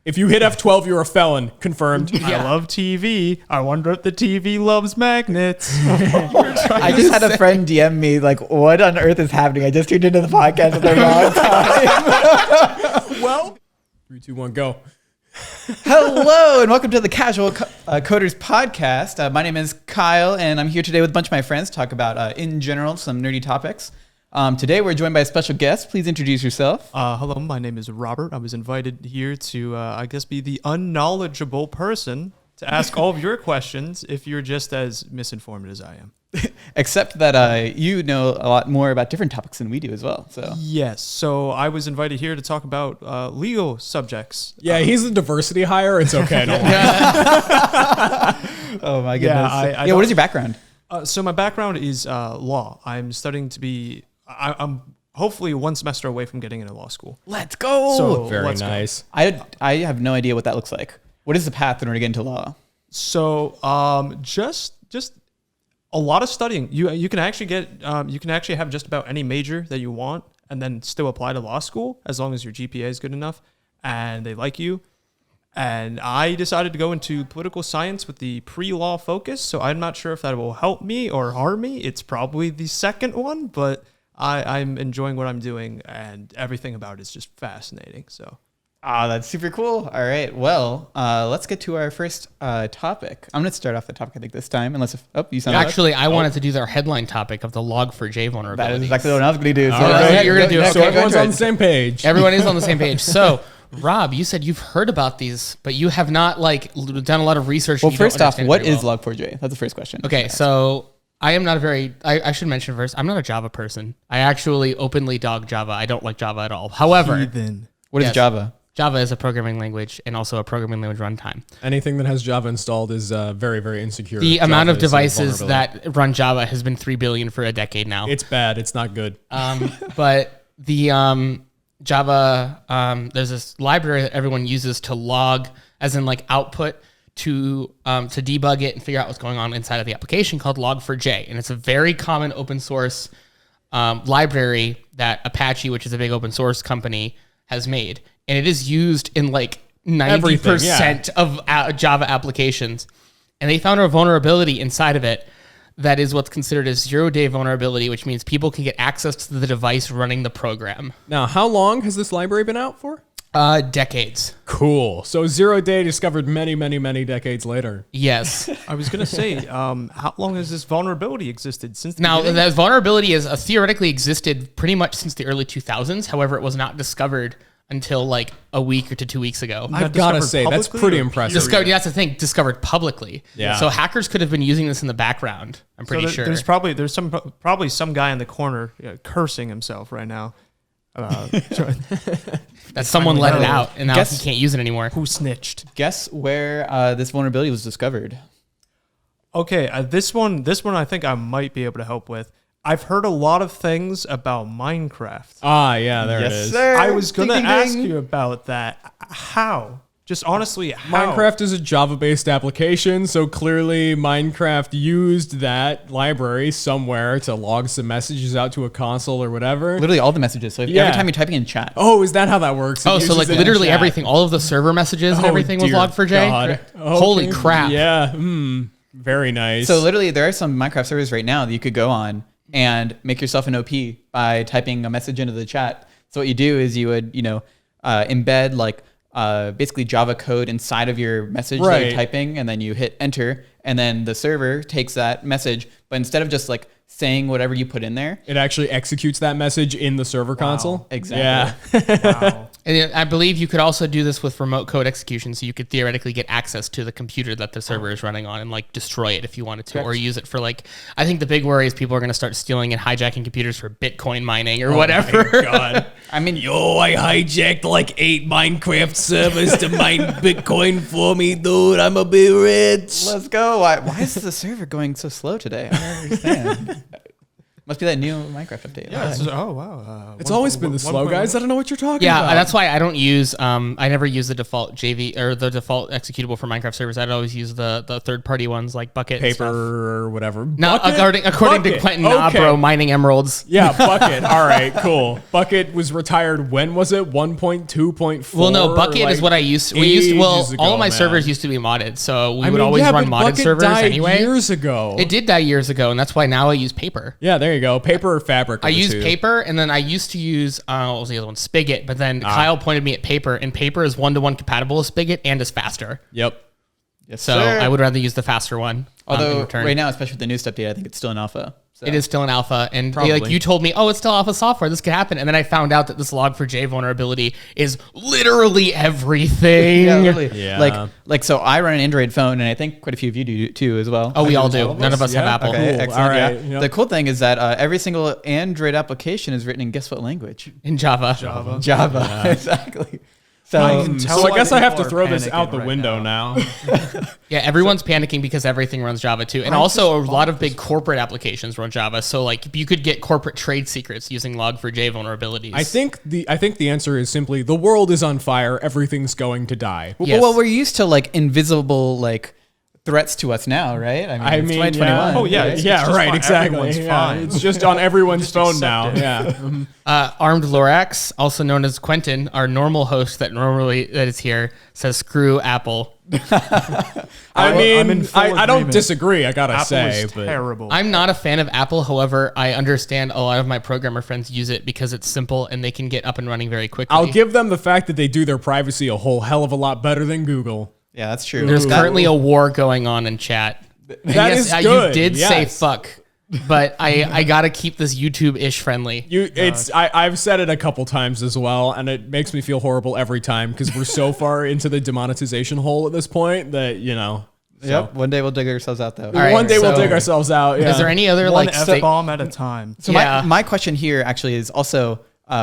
If you hit F12, you're a felon. Confirmed. I love TV. I wonder if the TV loves magnets. I just had a friend DM me, like, what on earth is happening? I just tuned into the podcast at the wrong time. Well, 3, 2, 1, go. Hello, and welcome to the Casual Coders Podcast. My name is Kyle, and I'm here today with a bunch of my friends to talk about, in general, some nerdy topics. Today, we're joined by a special guest. Please introduce yourself. Hello, my name is Robert. I was invited here to, be the unknowledgeable person to ask all of your questions if you're just as misinformed as I am. Except that you know a lot more about different topics than we do as well. So Yes, so I was invited here to talk about legal subjects. Yeah, he's the diversity hire. It's okay. Don't worry. Oh my goodness. I what is your background? So my background is law. I'm studying to be... I'm hopefully one semester away from getting into law school. Let's go. So Very let's nice. I have no idea what that looks like. What is the path in order to get into law? So just a lot of studying. You can actually get you can actually have just about any major that you want and then still apply to law school as long as your GPA is good enough and they like you. And I decided to go into political science with the pre-law focus. So I'm not sure if that will help me or harm me. It's probably the second one, but I'm enjoying what I'm doing and everything about it is just fascinating. So. That's super cool. All right. Well, let's get to our first topic. I'm going to start off the topic, I think, this time. Unless you sound Actually, I wanted to do their headline topic of the Log4J vulnerability. that is exactly what I was going to do. So All right. You're going to do it. So Okay, everyone's go on the same page. Everyone is on the same page. So, Rob, you said you've heard about these, but you have not done a lot of research. Well, and you don't first off, understand what very is well. Log4j? That's the first question. Okay, so I am not a very... I should mention first, I'm not a Java person. I actually openly dog Java. I don't like Java at all. However, What is Yes. Java? Java is a programming language and also a programming language runtime. Anything that has Java installed is very, very insecure. The Java amount of is a devices vulnerability. that run Java has been 3 billion for a decade now. It's bad. It's not good. But the Java, there's this library that everyone uses to log, as in like output to debug it and figure out what's going on inside of the application called Log4j. And it's a very common open source library that Apache, which is a big open source company, has made. And it is used in like 90% of Java applications. And they found a vulnerability inside of it that is what's considered a 0-day vulnerability, which means people can get access to the device running the program. Now, how long has this library been out for? Decades. Cool. So 0-day discovered many, many, many decades later. Yes. I was going to say, how long has this vulnerability existed? Since the Now, beginning? that vulnerability is theoretically existed pretty much since the early 2000s. However, it was not discovered until like a week or 2 weeks ago. I've got to say, that's publicly pretty or impressive. Discovered, that's the thing, discovered publicly. Yeah. So hackers could have been using this in the background, I'm pretty sure. There's probably some guy in the corner cursing himself right now. that someone let it out, and now he can't use it anymore. Who snitched? Guess where this vulnerability was discovered? Okay, this one I think I might be able to help with. I've heard a lot of things about Minecraft. Yeah, there it is. sir. I was going to Ding, ding, ask ding. you about that. How? Just honestly, how? Minecraft is a Java-based application, so clearly Minecraft used that library somewhere to log some messages out to a console or whatever. Literally all the messages. So Yeah. every time you're typing in chat. Oh, is that how that works? It Oh, so uses like it in literally chat. everything, all of the server messages and Oh, everything was dear Log4j? God. Holy Okay. crap. Yeah. Very nice. So literally there are some Minecraft servers right now that you could go on and make yourself an OP by typing a message into the chat. So what you do is you would, embed like basically Java code inside of your message that you're Right. typing, and then you hit enter, and then the server takes that message, but instead of just like saying whatever you put in there, it actually executes that message in the server console. Exactly. Yeah. Wow. And I believe you could also do this with remote code execution, so you could theoretically get access to the computer that the server is running on and like destroy it if you wanted to, or use it for like, I think the big worry is people are going to start stealing and hijacking computers for Bitcoin mining or whatever. My God. I mean, I hijacked like 8 Minecraft servers to mine Bitcoin for me, dude. I'm a bit rich. let's go. Why is the server going so slow today? I don't understand. Must be that new Minecraft update. Yeah. Oh wow. It's always been this slow, guys. I don't know what you're talking Yeah, about. that's why I don't use. I never use the default JV or the default executable for Minecraft servers. I'd always use the third party ones like Bucket, and stuff. Paper or whatever. No, Bucket? according to Bucket. Quentin Okay. Nabro, mining emeralds. Yeah, Bucket. All right, cool. Bucket was retired. When was it? 1.2.4. Well, no, Bucket is what I used. We used to, ages all of my ago, servers man. used to be modded, so we I would mean, always yeah, run but modded Bucket servers died anyway. years ago. It did die years ago, and that's why now I use Paper. Yeah, there you go. Paper or Fabric. I use Paper, and then I used to use what was the other one? Spigot. But then Kyle pointed me at Paper, and Paper is 1-to-1 compatible with Spigot and is faster. Yep. Yes, So sir. I would rather use the faster one. in Although return. right now, especially with the newest update, I think it's still in alpha. So. It is still in alpha, and Probably. like you told me, oh, it's still alpha software. This could happen, and then I found out that this Log4j vulnerability is literally everything. Yeah, literally. Yeah. Like so I run an Android phone, and I think quite a few of you do too as well. Oh, we all All do. of None us? of us have Yeah. Apple. Okay, Cool. excellent. All right. Yeah. Yep. The cool thing is that every single Android application is written in guess what language? In Java. Java. Exactly. So I can tell So I why guess I have to people throw are this out panicking the right window now. Yeah, everyone's panicking because everything runs Java too, and I also a just lot bought of big corporate applications run Java. So like you could get corporate trade secrets using Log4j vulnerabilities. I think the answer is simply the world is on fire. Everything's going to die. Yes. well, we're used to like invisible like threats to us now, right? I it's mean, 2021. yeah. Oh, yeah, right? it's Yeah, just right, fine. exactly. Everyone's Yeah, fine. it's just on everyone's Just phone accept now. it. Yeah. Armed Lorax, also known as Quentin, our normal host that is here, says screw Apple. I I'm mean, in full I don't agreement. disagree. I gotta Apple say, is but terrible. I'm not a fan of Apple. However, I understand a lot of my programmer friends use it because it's simple and they can get up and running very quickly. I'll give them the fact that they do their privacy a whole hell of a lot better than Google. Yeah, that's true. There's That- currently a war going on in chat. And That is good, You did say yes. fuck, but I gotta keep this YouTube-ish friendly. I've said it a couple times as well, and it makes me feel horrible every time because we're so far into the demonetization hole at this point that Yep. One day we'll dig ourselves out though. right, one day we'll so- dig ourselves out. Yeah. Is there any other One like F-bomb at a time. So Yeah. my question here actually is also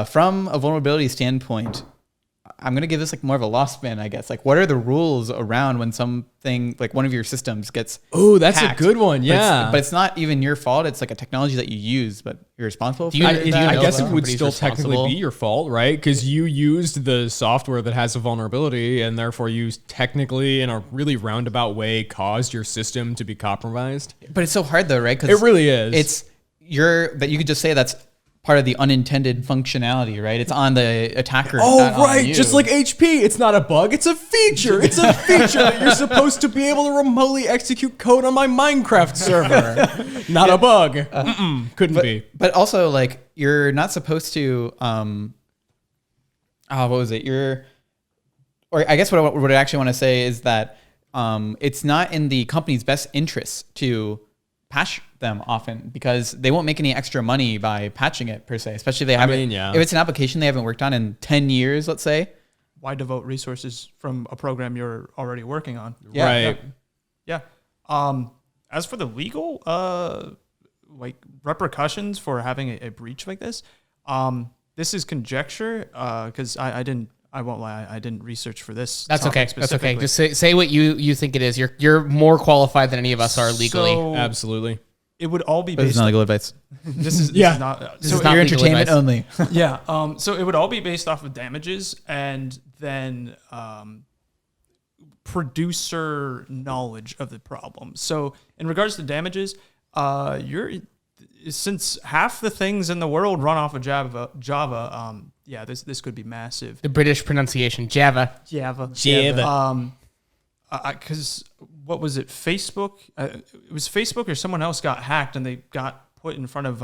from a vulnerability standpoint. I'm gonna give this like more of a lost spin, I guess. Like, what are the rules around when something like one of your systems gets? Oh, that's hacked? a good one. But it's- Yeah, but it's not even your fault. It's like a technology that you use, but you're responsible for Do you- it. do you I know guess that it would somebody's still technically responsible? be your fault, right? Because you used the software that has a vulnerability, and therefore you technically, in a really roundabout way, caused your system to be compromised. But it's so hard though, right? 'Cause It really is. It's but you could just say that's part of the unintended functionality, right? It's on the attacker. Oh, not on right. you. Just like HP. It's not a bug. It's a feature. It's a feature that you're supposed to be able to remotely execute code on my Minecraft server. Not a bug. Couldn't be. But also, like, you're not supposed to. What was it? Or I guess what I actually want to say is that it's not in the company's best interest to patch them often because they won't make any extra money by patching it per se, especially if they haven't. mean, yeah. If it's an application they haven't worked on in 10 years, let's say. Why devote resources from a program you're already working on? Yeah. Right. Yeah. As for the legal like repercussions for having a breach like this, this is conjecture because I won't lie, I didn't research for this. That's topic okay. That's okay. specifically. Just say what you think it is. You're more qualified than any of us are legally. So Absolutely. it would all be But it's based. not legal advice. This is Yeah. not. This So is not Your legal entertainment advice. only. yeah. So it would all be based off of damages and then producer knowledge of the problem. So in regards to damages, since half the things in the world run off of Java, this could be massive. The British pronunciation, Java. Java. Java. Because what was it? Facebook. It was Facebook or someone else got hacked and they got put in front of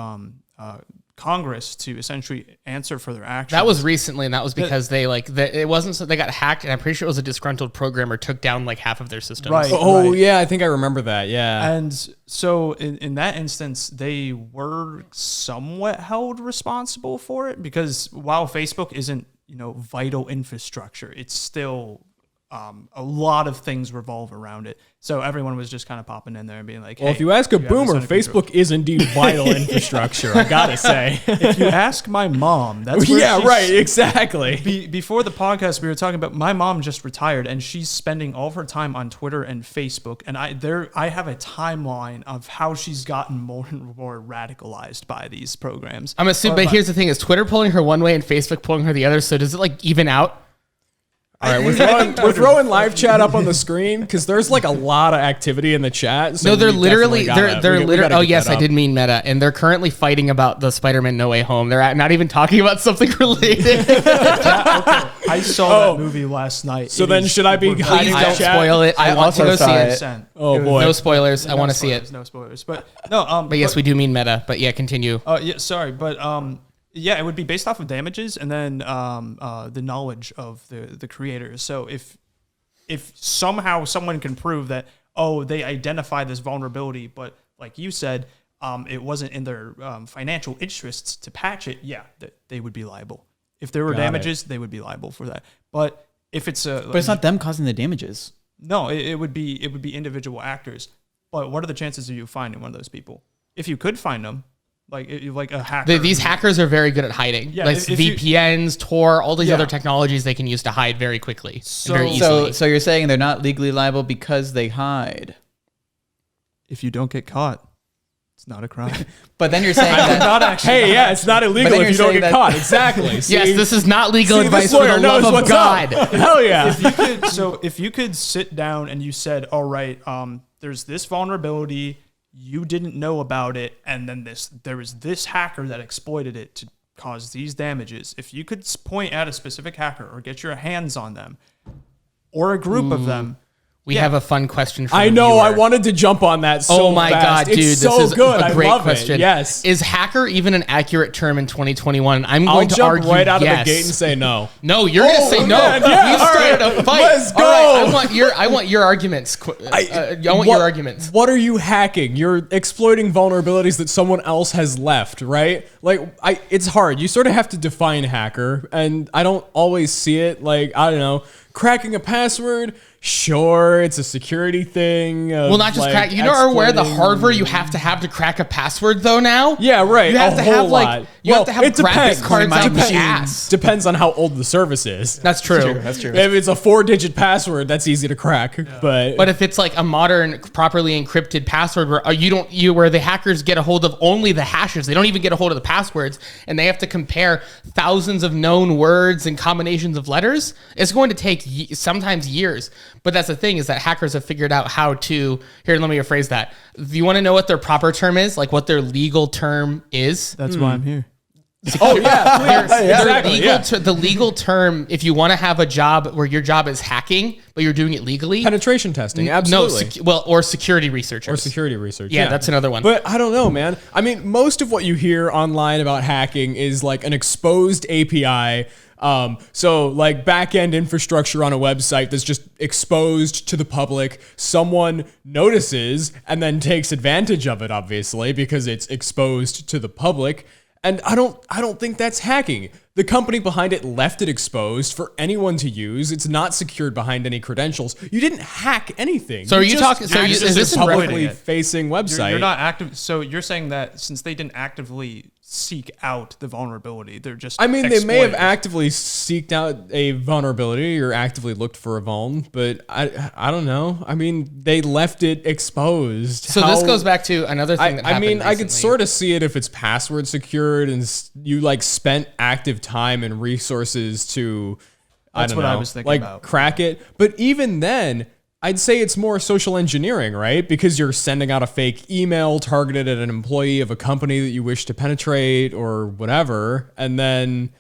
Congress to essentially answer for their actions. That was recently, and that was because it wasn't so they got hacked, and I'm pretty sure it was a disgruntled programmer took down like half of their systems. Right. Oh, yeah. I think I remember that. Yeah. And so in that instance, they were somewhat held responsible for it because while Facebook isn't, vital infrastructure, it's still a lot of things revolve around it. So everyone was just kind of popping in there and being like, hey, Well, if you ask a have this boomer, under control. Facebook is indeed vital infrastructure, I gotta say. If you ask my mom, that's where Yeah, she's- right, exactly. Before the podcast, we were talking about my mom just retired, and she's spending all of her time on Twitter and Facebook. And I have a timeline of how she's gotten more and more radicalized by these programs. I'm assuming, but here's the thing: is Twitter pulling her one way and Facebook pulling her the other? So does it like even out? All right, we're throwing live chat up on the screen because there's like a lot of activity in the chat. So No, they're we literally definitely they're we literally. gotta Oh get yes, that I up. did mean meta, and they're currently fighting about the Spider-Man No Way Home. They're not even talking about something related. I saw that movie last night. So It then is- should I be we're- hiding Please the don't chat? spoil it. I want to also go see saw it. it. Oh, It was- boy. No spoilers. I no want to see spoilers, it. No spoilers, but no. But yes, we do mean meta. But yeah, continue. Yeah, sorry, but yeah, it would be based off of damages and then the knowledge of the creators. So if somehow someone can prove that, oh, they identify this vulnerability, but like you said, it wasn't in their financial interests to patch it, yeah, they would be liable. If there were Got it. damages, they would be liable for that. But if it's But it's not them causing the damages. no, it would be individual actors. But what are the chances of you finding one of those people? If you could find them, like a hacker. These hackers are very good at hiding. Yeah, like if you- VPNs, Tor, all these Yeah. other technologies they can use to hide very quickly and very So- easily. So you're saying they're not legally liable because they hide. If you don't get caught, it's not a crime. But then you're saying that not actually. Hey, yeah, it's not illegal then if you you're don't get saying caught. that- Exactly. See? Yes, this is not legal See, advice this for lawyer the knows love of what's God. up. Hell yeah. If you could sit down and you said, all right, there's this vulnerability, you didn't know about it, and then there was this hacker that exploited it to cause these damages. If you could point at a specific hacker or get your hands on them or a group of them, We Yeah. have a fun question for I the know. viewer. I wanted to jump on that so Oh my fast. God, dude. It's This so is good. a great I love question. It. Yes. Is hacker even an accurate term in 2021? I'm I'll going to jump argue right out yes. of the gate and say no. No, you're going to say no. man, yeah, You started all right, a fight. let's All right, go. I want your arguments. I want your arguments. What are you hacking? You're exploiting vulnerabilities that someone else has left, right? Like, it's hard. You sort of have to define hacker, and I don't always see it. Like, I don't know, cracking a password. Sure, it's a security thing. Well, not just crack. You know, are aware the hardware you have to crack a password though now. Yeah, right. You have a to whole have like lot. you Well, have to have it depends. graphics cards out the Depends. ass. Depends on how old the service is. That's true. That's true. If it's a 4-digit password, that's easy to crack. But But if it's like a modern, properly encrypted password where where the hackers get a hold of only the hashes, they don't even get a hold of the passwords, and they have to compare thousands of known words and combinations of letters, it's going to take sometimes years. But that's the thing, is that hackers have figured out how to. Here, let me rephrase that. Do you want to know what their proper term is? Like what their legal term is? that's why I'm here. oh yeah, exactly. Legal Yeah. the legal term, if you want to have a job where your job is hacking, but you're doing it legally. Penetration testing, absolutely. Or security researchers. Or security research. Yeah, that's another one. But I don't know, man. I mean, most of what you hear online about hacking is like an exposed API. So like back-end infrastructure on a website that's just exposed to the public. Someone notices and then takes advantage of it, obviously, because it's exposed to the public. And I don't think that's hacking. The company behind it left it exposed for anyone to use. It's not secured behind any credentials. You didn't hack anything. So are you just talking- so accessed is this a in publicly reference- facing website? You're not active. So you're saying that since they didn't actively seek out the vulnerability, they're just. I mean, they may have exploiters. actively seeked out a vulnerability or actively looked for a vuln, but I don't know. I mean, they left it exposed. So this goes back to another thing that I happened mean, I could recently. sort of see it if it's password secured and you like spent active time and resources to, That's I don't what know, I was thinking like about. crack it. But even then, I'd say it's more social engineering, right? Because you're sending out a fake email targeted at an employee of a company that you wish to penetrate or whatever, and then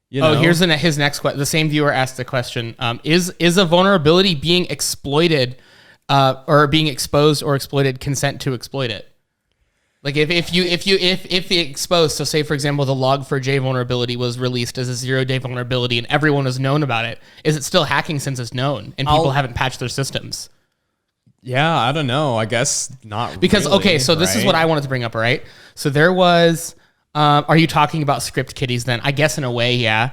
you know. Oh, here's his next question. The same viewer asked the question: Is a vulnerability being exploited, or being exposed or exploited? Consent to exploit it. Like if the exposed, so say for example the Log4J vulnerability was released as a 0-day vulnerability and everyone has known about it, is it still hacking since it's known and people haven't patched their systems? Yeah, I don't know. I guess not Because really, okay, so this is right? what I wanted to bring up. All right, so there was. Are you talking about script kiddies then? I guess in a way, yeah.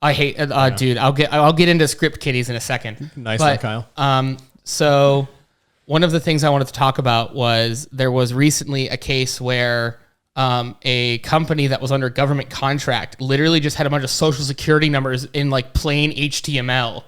I hate, dude. I'll get into script kiddies in a second. Nice one, Kyle. So one of the things I wanted to talk about was there was recently a case where a company that was under government contract literally just had a bunch of social security numbers in like plain HTML,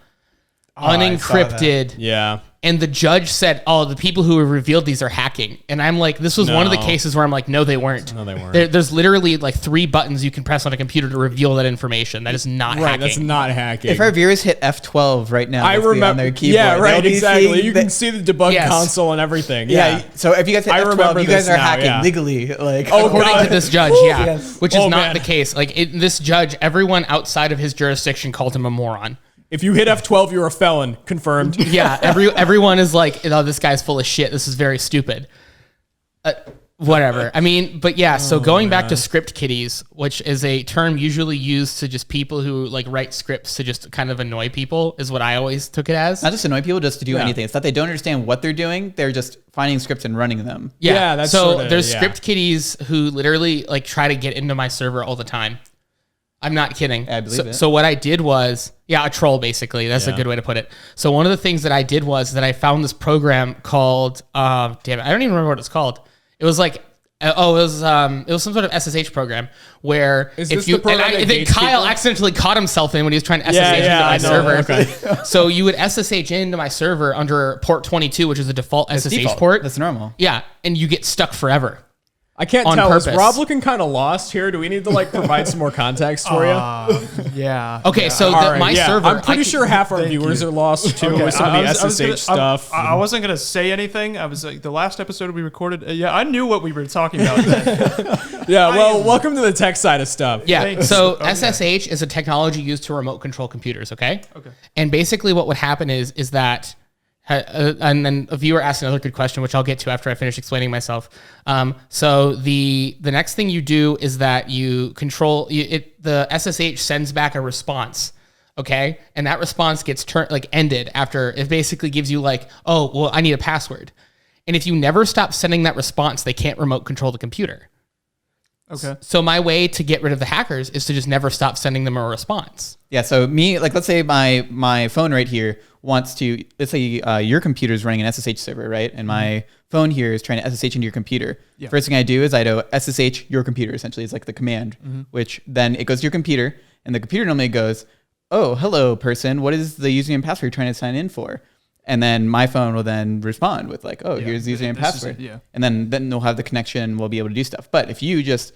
unencrypted. Yeah. And the judge said, "Oh, the people who have revealed these are hacking." And I'm like, this was one of the cases where I'm like, no, they weren't. No, they weren't. There's literally like 3 buttons you can press on a computer to reveal that information. That is not Right, hacking. that's not hacking. If our viewers hit F12 right now, I basically remember. on their keyboard, Yeah, right, they'll be exactly. seeing You the- can see the debug console and everything. Yeah. So if you guys hit I F12, remember you guys this are now, hacking yeah. legally. Like, Oh, According God. to this judge, yeah, Yes. which is Oh, not man. the case. Like this judge, everyone outside of his jurisdiction called him a moron. If you hit F12, you're a felon. Confirmed. Yeah, everyone is like, oh, this guy's full of shit. This is very stupid. Whatever. I mean, but yeah. So going back to script kiddies, which is a term usually used to just people who like write scripts to just kind of annoy people, is what I always took it as. not just annoy people, just to do anything. It's not they don't understand what they're doing. They're just finding scripts and running them. Yeah, that's so sorta, there's yeah. script kiddies who literally like try to get into my server all the time. I'm not kidding. I believe it. So what I did was, a troll basically. That's a good way to put it. So one of the things that I did was that I found this program called, damn it, I don't even remember what it's called. It was like, it was some sort of SSH program where Is if this you, the program that then gates Kyle people? accidentally caught himself in when he was trying to SSH into yeah, my I know. server. Okay. So you would SSH into my server under port 22, which is the default SSH Default. port. That's normal. Yeah, and you get stuck forever. I can't On tell. Is purpose. Rob looking kind of lost here? Do we need to like provide some more context for you? Yeah. Okay, so All right, my yeah. server, I'm pretty I- sure half our Thank viewers you. are lost too with some of the SSH stuff. I wasn't gonna say anything. I was like, the last episode we recorded. Yeah, I knew what we were talking about. Then. Yeah, well, welcome to the tech side of stuff. Yeah. Thanks. So Okay. SSH is a technology used to remote control computers. Okay. Okay. And basically, what would happen is that, and then a viewer asked another good question, which I'll get to after I finish explaining myself. So the next thing you do is that you control it. The SSH sends back a response. Okay. And that response gets ended after it basically gives you like, oh, well, I need a password. And if you never stop sending that response, they can't remote control the computer. Okay. So my way to get rid of the hackers is to just never stop sending them a response. Yeah. So me, like, let's say my phone right here wants to, let's say your computer is running an SSH server, right? And my phone here is trying to SSH into your computer. Yeah. First thing I do is I do SSH your computer, essentially. It's like the command, which then it goes to your computer, and the computer normally goes, oh, hello, person. What is the username and password you're trying to sign in for? And then my phone will then respond with like, oh, here's the username and this is password. it, yeah. And then we'll have the connection and we'll be able to do stuff. But if you just,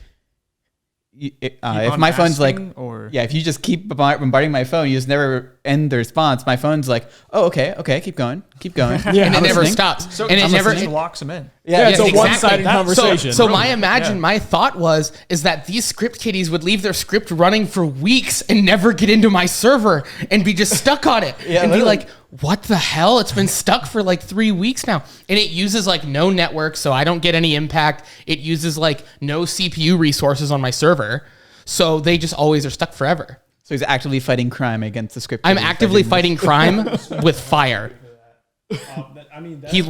if on my phone's like, asking, or- yeah, if you just keep bombarding my phone, you just never end the response. My phone's like, oh, okay, keep going. Yeah, And it I'm never listening. stops. So and it I'm never just locks them in. Yeah, it's a exactly. one-sided conversation. So Brilliant. my thought was that these script kiddies would leave their script running for weeks and never get into my server and be just stuck on it Yeah, and be literally. like, what the hell? It's been stuck for like 3 weeks now. And it uses like no network, so I don't get any impact. It uses like no CPU resources on my server. So they just always are stuck forever. So he's actively fighting crime against the script. I'm kiddies by actively doing this. fighting crime with fire.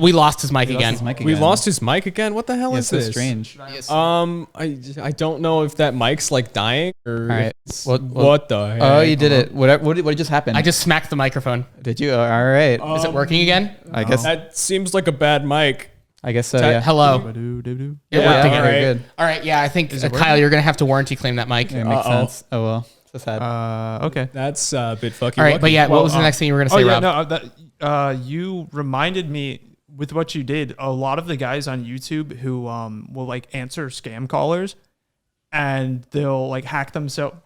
We lost his mic again. His mic We again. lost his mic again. What the hell Yeah, is so this? strange. I don't know if that mic's like dying or. All right. What the heck? Oh, you did it. What just happened? I just smacked the microphone. did you? All right. Is it working again? I guess. That seems like a bad mic. I guess so. Yeah. Hello. It Yeah, worked all again. right. Very good. All right, yeah, I think it Kyle, you're gonna have to warranty claim that mic. It makes Uh-oh. sense. Oh well. So sad. Okay. That's a bit fucking. All right, lucky. but yeah, what Well, was the next thing you were gonna say, Rob? You reminded me with what you did. A lot of the guys on YouTube who will like answer scam callers, and they'll like hack themselves.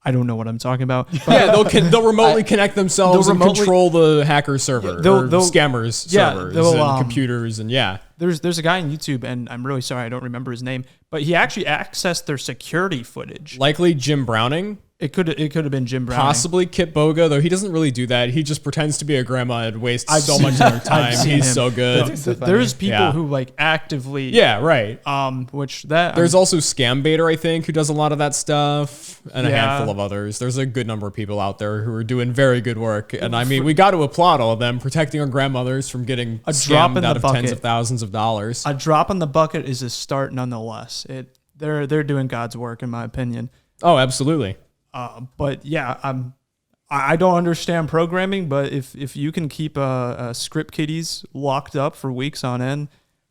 I don't know what I'm talking about. But Yeah, they'll remotely connect themselves they'll and remotely- control the hacker server. they'll- or they'll- scammers yeah, servers they'll, and computers and yeah. there's a guy on YouTube, and I'm really sorry I don't remember his name, but he actually accessed their security footage. Likely Jim Browning, It could have been Jim Browning. possibly Kit Boga, though he doesn't really do that. He just pretends to be a grandma and wastes I've so seen- much of their I've time. seen He's him. so good. That's so funny. There's people Yeah. who like actively Yeah, right. which that There's also Scam Baiter, I think, who does a lot of that stuff, and a Yeah. handful of others. There's a good number of people out there who are doing very good work, and I mean, we got to applaud all of them protecting our grandmothers from getting A drop scammed in out the of tens bucket. of thousands of dollars. a drop in the bucket is a start nonetheless. They're doing God's work in my opinion. Oh, absolutely. But yeah, I don't understand programming, but if you can keep script kiddies locked up for weeks on end,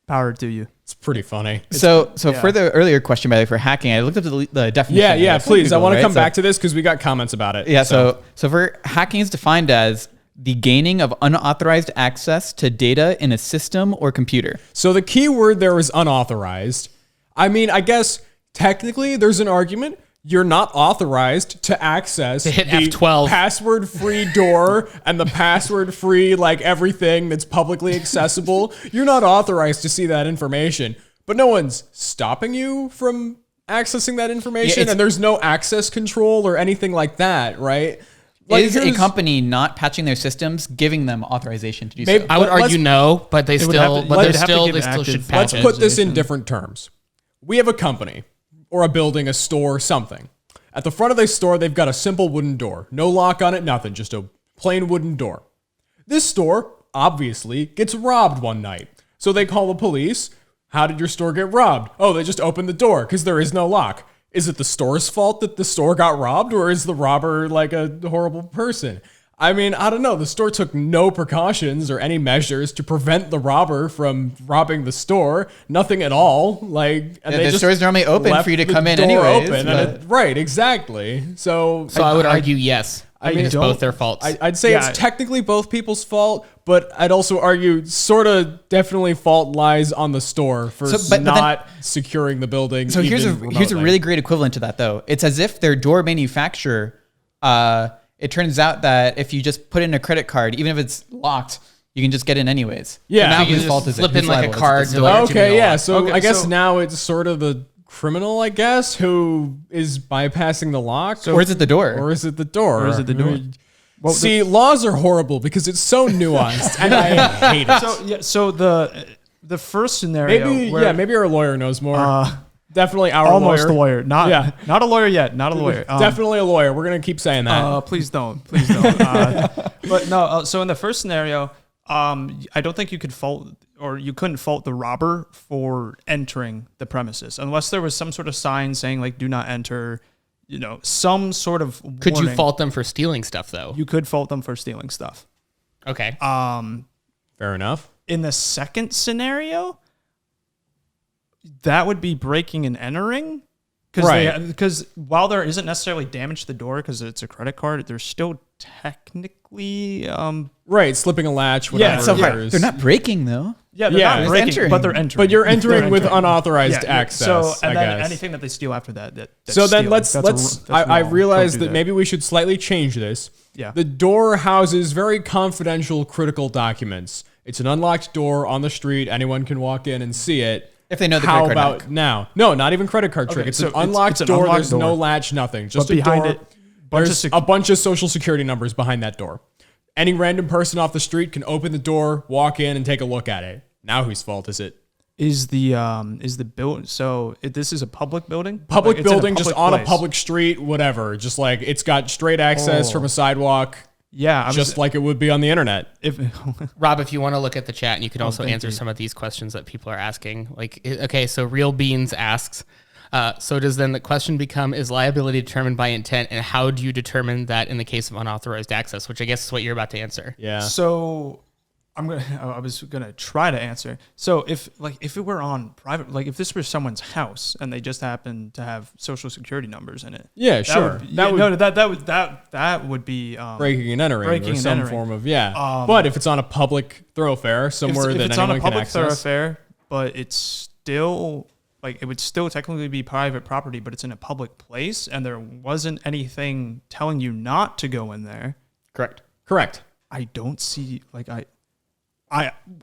power to you. It's pretty funny. So for the earlier question, by the way, for hacking, I looked up the definition. Yeah, please. I want to come right? back to this because we got comments about it. Yeah, so for hacking is defined as the gaining of unauthorized access to data in a system or computer. So the key word there is unauthorized. I mean, I guess technically there's an argument. You're not authorized to access To hit the F12. password-free door and the password-free, like, everything that's publicly accessible. You're not authorized to see that information. But no one's stopping you from accessing that information, and there's no access control or anything like that, right? Like, Is a company not patching their systems giving them authorization to do so? I would argue no, but they would still, have to- but they'd they have to still, give they still active- should patch Let's it. put this in different terms. We have a company or a building, a store, something. At the front of the store, they've got a simple wooden door. No lock on it, nothing, just a plain wooden door. This store, obviously, gets robbed one night. So they call the police. How did your store get robbed? Oh, they just opened the door because there is no lock. Is it the store's fault that the store got robbed, or is the robber like a horrible person? I mean, I don't know. The store took no precautions or any measures to prevent the robber from robbing the store. Nothing at all. Like, and the store's normally open for you to come in anyways. Right, exactly. So So I would argue yes. I mean, it's don't- both their faults. I'd say it's technically both people's fault, but I'd also argue sort of definitely fault lies on the store for not securing the building. So here's a remotely. really great equivalent to that, though. It's as if their door manufacturer, it turns out that if you just put in a credit card, even if it's locked, you can just get in anyways. Yeah. So now You whose just fault is it? slip in Who's like a liable? It's card the to store. let Okay, yeah. So Okay, I guess so- now it's sort of the criminal, I guess, who is bypassing the lock. Or is it the door? Or is it the door? Or is it the door? Well, See, laws are horrible because it's so nuanced, and I hate it. So the first scenario, Maybe our lawyer knows more. Definitely our almost lawyer. a lawyer, not a lawyer yet, not a lawyer. Definitely a lawyer. We're gonna keep saying that. Please don't. But no. So in the first scenario, I don't think you could fault or you couldn't fault the robber for entering the premises unless there was some sort of sign saying like "Do not enter." You know, some sort of. Could you warning. fault them for stealing stuff though? You could fault them for stealing stuff. Okay. Fair enough. In the second scenario, that would be breaking and entering. Right. Because while there isn't necessarily damage to the door because it's a credit card, there's still technically. Right, slipping a latch. Whatever. So it is. they're not breaking though. Yeah, they're Yeah, not it's breaking, entering. but they're entering. But you're entering They're with unauthorized access. So, and I then guess. anything that they steal after that. That's So then stealing. I wrong. realized Don't do that maybe we should slightly change this. Yeah. The door houses very confidential, critical documents. It's an unlocked door on the street. Anyone can walk in and see it. If they know the How credit card about trick. now? No, not even credit card trick. Okay, It's so an unlocked it's an door. unlocked There's no door. latch, nothing. Just But a behind door. it, bunch There's of a bunch of social security numbers behind that door. Any random person off the street can open the door, walk in, and take a look at it. Now whose fault is it? Is the build? So this is a public building. Public Like, it's in a building, just public on a place. public street, whatever. Just like it's got straight access from a sidewalk, Yeah, just like it would be on the internet. if Rob, if you want to look at the chat and you can also thank answer you. some of these questions that people are asking. Like, okay, so Real Beans asks, so does then the question become, is liability determined by intent, and how do you determine that in the case of unauthorized access, which I guess is what you're about to answer. Yeah. So I was gonna try to answer. So if it were on private, like if this were someone's house and they just happened to have social security numbers in it. Yeah, sure. That would be Breaking and entering breaking or and some entering. form of but if it's on a public thoroughfare somewhere if that it's on anyone a public can access, thoroughfare, but it's still like it would still technically be private property, but it's in a public place, and there wasn't anything telling you not to go in there. correct. I don't see like I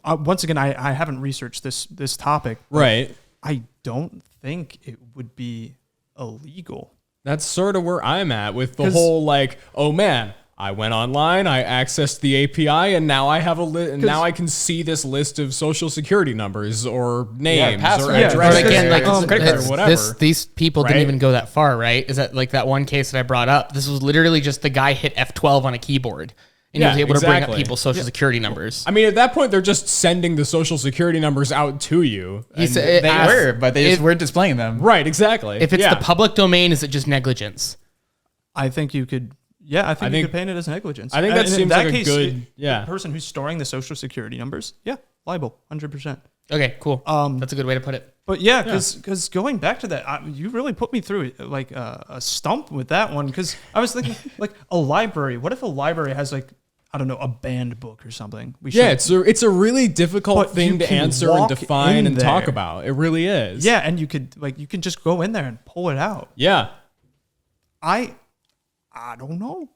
once again I haven't researched this topic. But Right. I don't think it would be illegal. That's sort of where I'm at with the 'Cause- whole like, oh man, I went online, I accessed the API, and now I have and now I can see this list of social security numbers or names or password. Yeah, addresses But again, like or credit card or whatever. these people didn't Right? even go that far, right? Is that like that one case that I brought up? This was literally just the guy hit F12 on a keyboard, and he was able to bring up exactly. people's social security numbers. I mean, at that point, they're just sending the social security numbers out to you. He And- said, They asked- were, but they just if- weren't displaying them. right, exactly. If it's Yeah. the public domain, is it just negligence? I think you could. Yeah, I think you could paint it as negligence. I think that And in seems like a good. The person who's storing the social security numbers, liable, 100%. Okay, cool. That's a good way to put it. But yeah, because going back to that, you really put me through like a stump with that one. Because I was thinking like a library. What if a library has like, I don't know, a banned book or something? It's a really difficult thing to answer and define and talk about. It really is. Yeah, and you can just go in there and pull it out. Yeah. I don't know.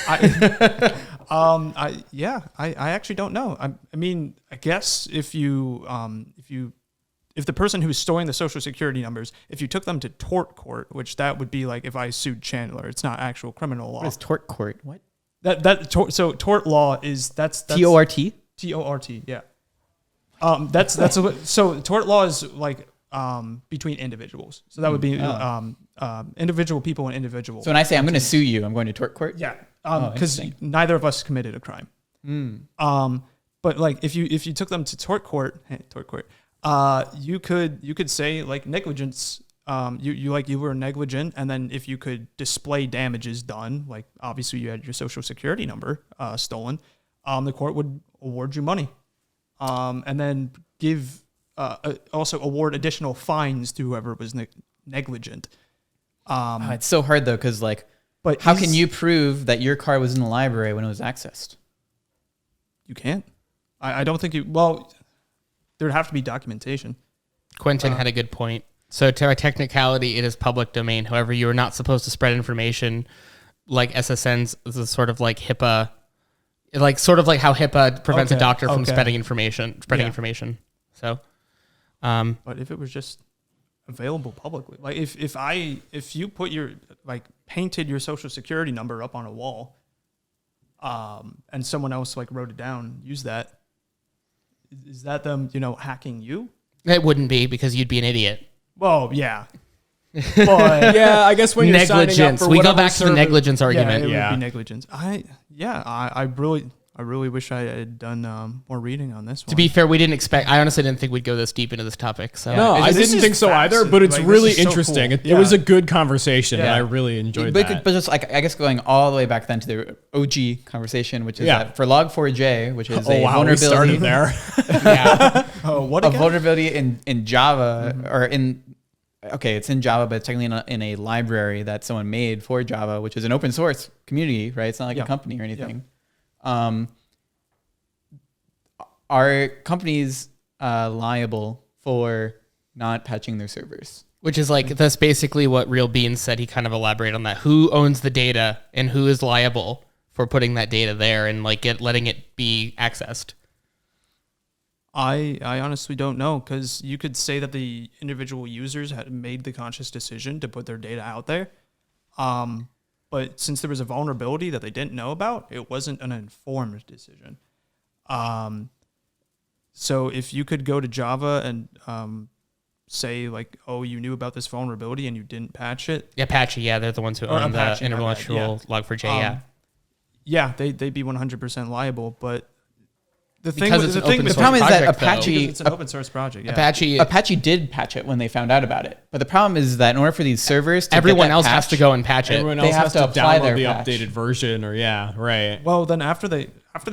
I actually don't know. I mean, I guess if the person who's storing the social security numbers, if you took them to tort court, which that would be like if I sued Chandler, it's not actual criminal law. What is tort court? What? So tort law is that's TORT? TORT, yeah. So tort law is like between individuals. So that would be individual people and individuals. So when I say I'm going to sue you, I'm going to tort court? Yeah. Because neither of us committed a crime. But like if you took them to tort court, you could say like negligence. You were negligent, and then if you could display damages done, like obviously you had your social security number stolen, the court would award you money, and then give also award additional fines to whoever was negligent. It's so hard though, because like, but how can you prove that your car was in the library when it was accessed? You can't. I don't think you. Well, there'd have to be documentation. Quentin had a good point. So to our technicality, it is public domain. However, you are not supposed to spread information like SSNs is sort of like HIPAA, like sort of like how HIPAA prevents a doctor from spreading information. So, but if it was just available publicly, like if you put your like painted your social security number up on a wall, and someone else like wrote it down, use that. Is that them, hacking you? It wouldn't be, because you'd be an idiot. Well, yeah. But yeah, I guess when you're signing up for we go back to the negligence argument. Yeah, it would be negligence. I really wish I had done more reading on this one. To be fair, I honestly didn't think we'd go this deep into this topic. So no, I didn't think so either, but it's really interesting. So cool. It was a good conversation, and I really enjoyed that. But just like, I guess going all the way back then to the OG conversation, which is that for Log4J, which is a vulnerability. We started there. What a again? vulnerability in Java, or it's in Java, but it's technically in a library that someone made for Java, which is an open source community, right? It's not like a company or anything. Are companies liable for not patching their servers? Which is like, that's basically what Real Beans said. He kind of elaborated on that. Who owns the data and who is liable for putting that data there and like letting it be accessed? I honestly don't know, because you could say that the individual users had made the conscious decision to put their data out there. But since there was a vulnerability that they didn't know about, it wasn't an informed decision. So if you could go to Java and say like, oh, you knew about this vulnerability and you didn't patch it. Apache, they're the ones who own the intellectual Log4J, Yeah, they'd be 100% liable, but the problem is that Apache, it's an open source project. Yeah. Apache did patch it when they found out about it. But the problem is that in order for these servers to everyone else has to go and patch it. Everyone else has to apply download the updated version, or right. Well, then after they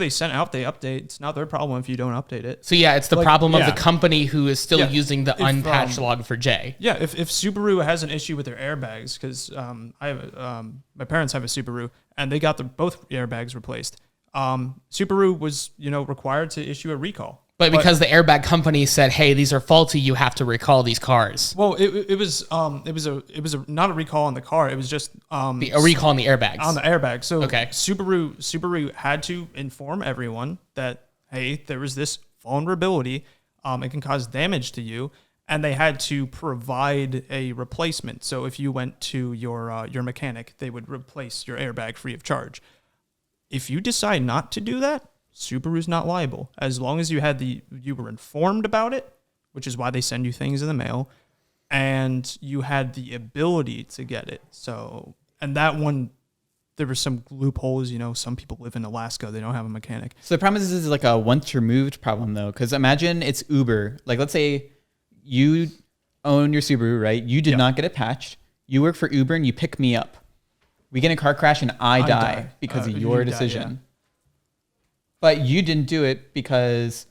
sent out the update, it's not their problem if you don't update it. So yeah, it's the problem of the company who is still using the unpatched Log4J. Yeah, if Subaru has an issue with their airbags, because my parents have a Subaru and they got both airbags replaced. Subaru was, required to issue a recall. But because the airbag company said, "Hey, these are faulty. You have to recall these cars." Well, it was not a recall on the car. It was just a recall on the airbags. On the airbag. So Subaru had to inform everyone that, hey, there was this vulnerability. It can cause damage to you, and they had to provide a replacement. So if you went to your mechanic, they would replace your airbag free of charge. If you decide not to do that, Subaru's not liable, as long as you were informed about it, which is why they send you things in the mail, and you had the ability to get it. So, and that one, there were some loopholes. Some people live in Alaska; they don't have a mechanic. So the problem is, this is like a once removed problem, though, because imagine it's Uber. Like, let's say you own your Subaru, right? You did not get it patched. You work for Uber, and you pick me up. we get in a car crash and I die because of your decision. But you didn't do it because,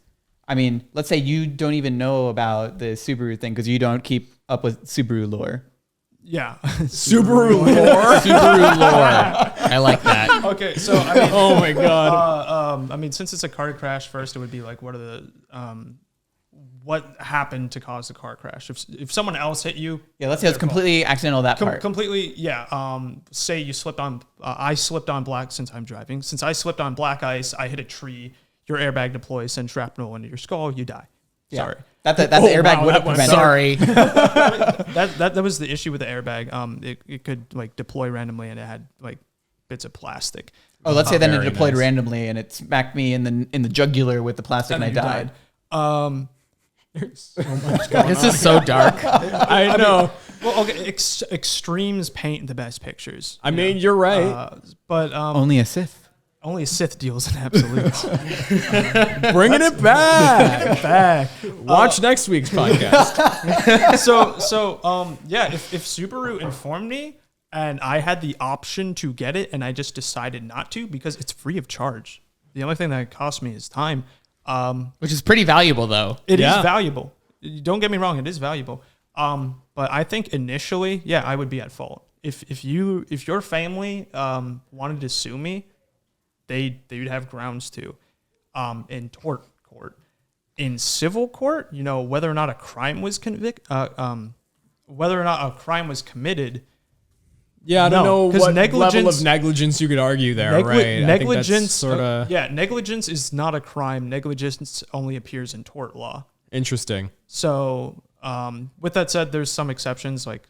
I mean, let's say you don't even know about the Subaru thing because you don't keep up with Subaru lore. Yeah. Subaru lore. Subaru lore. I like that. Okay, so I mean, Oh my god. I mean, since it's a car crash, first it would be like, what are the what happened to cause the car crash? If someone else hit you, Yeah, let's say it's completely accidental, that part. completely, yeah. Say you slipped on, I slipped on black since I'm driving. Since I slipped on black ice, I hit a tree. Your airbag deploys, sends shrapnel into your skull. You die. Yeah. Sorry. That's the airbag would have prevented. Sorry. That was the issue with the airbag. It could like deploy randomly, and it had like bits of plastic. Oh, let's say then it Very deployed nice. randomly and it smacked me in the jugular with the plastic and I then you died. There's so much going This is so dark. I know. Well, okay, extremes paint the best pictures. I mean, you're right. But Only a Sith. only Sith deals in absolutes. Bringing it back. Back. Watch next week's podcast. Yeah, if Subaru informed me and I had the option to get it and I just decided not to because it's free of charge. The only thing that cost me is time. Which is pretty valuable, though. It is Yeah. valuable. Don't get me wrong, it is valuable. But I think initially, yeah, I would be at fault. If your family wanted to sue me, they would have grounds to. In tort court, in civil court, you know, whether or not a crime was whether or not a crime was committed. Yeah, I don't No, know 'cause what level negligence- of negligence you could argue there, right? Negligence, sort of yeah, negligence is not a crime. Negligence only appears in tort law. interesting. So, with that said, there's some exceptions. Like,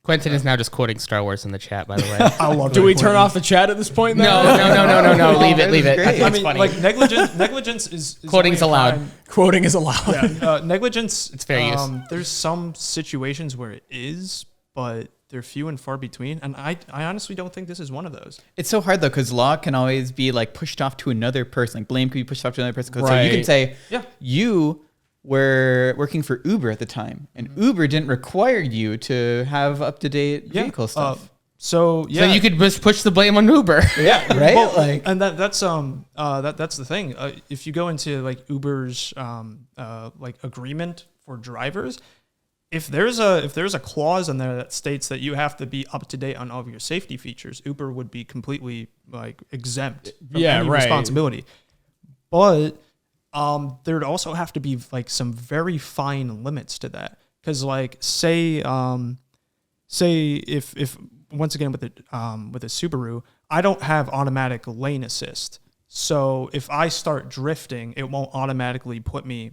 Quentin is now just quoting Star Wars in the chat, by the way. I love. Do we turn off the chat at this point? No, Then? no. Leave it. Great. I think I it's mean, funny. like negligence is Quoting's only a allowed. crime. Quoting is allowed. Yeah, negligence. It's fair use. There's some situations where it is, but they're few and far between. And I honestly don't think this is one of those. It's so hard though because law can always be like pushed off to another person. Like blame can be pushed off to another person. So you can Right. say, Yeah. you were working for Uber at the time, and Uber didn't require you to have up-to-date vehicle stuff. So yeah, So you could just push the blame on Uber. Yeah, right. Well, like, and that's the thing. If you go into like Uber's like agreement for drivers, if there's a clause in there that states that you have to be up to date on all of your safety features, Uber would be completely like exempt from Yeah, any right. responsibility. But there'd also have to be like some very fine limits to that, because like say if once again with a Subaru, I don't have automatic lane assist. So if I start drifting, it won't automatically put me,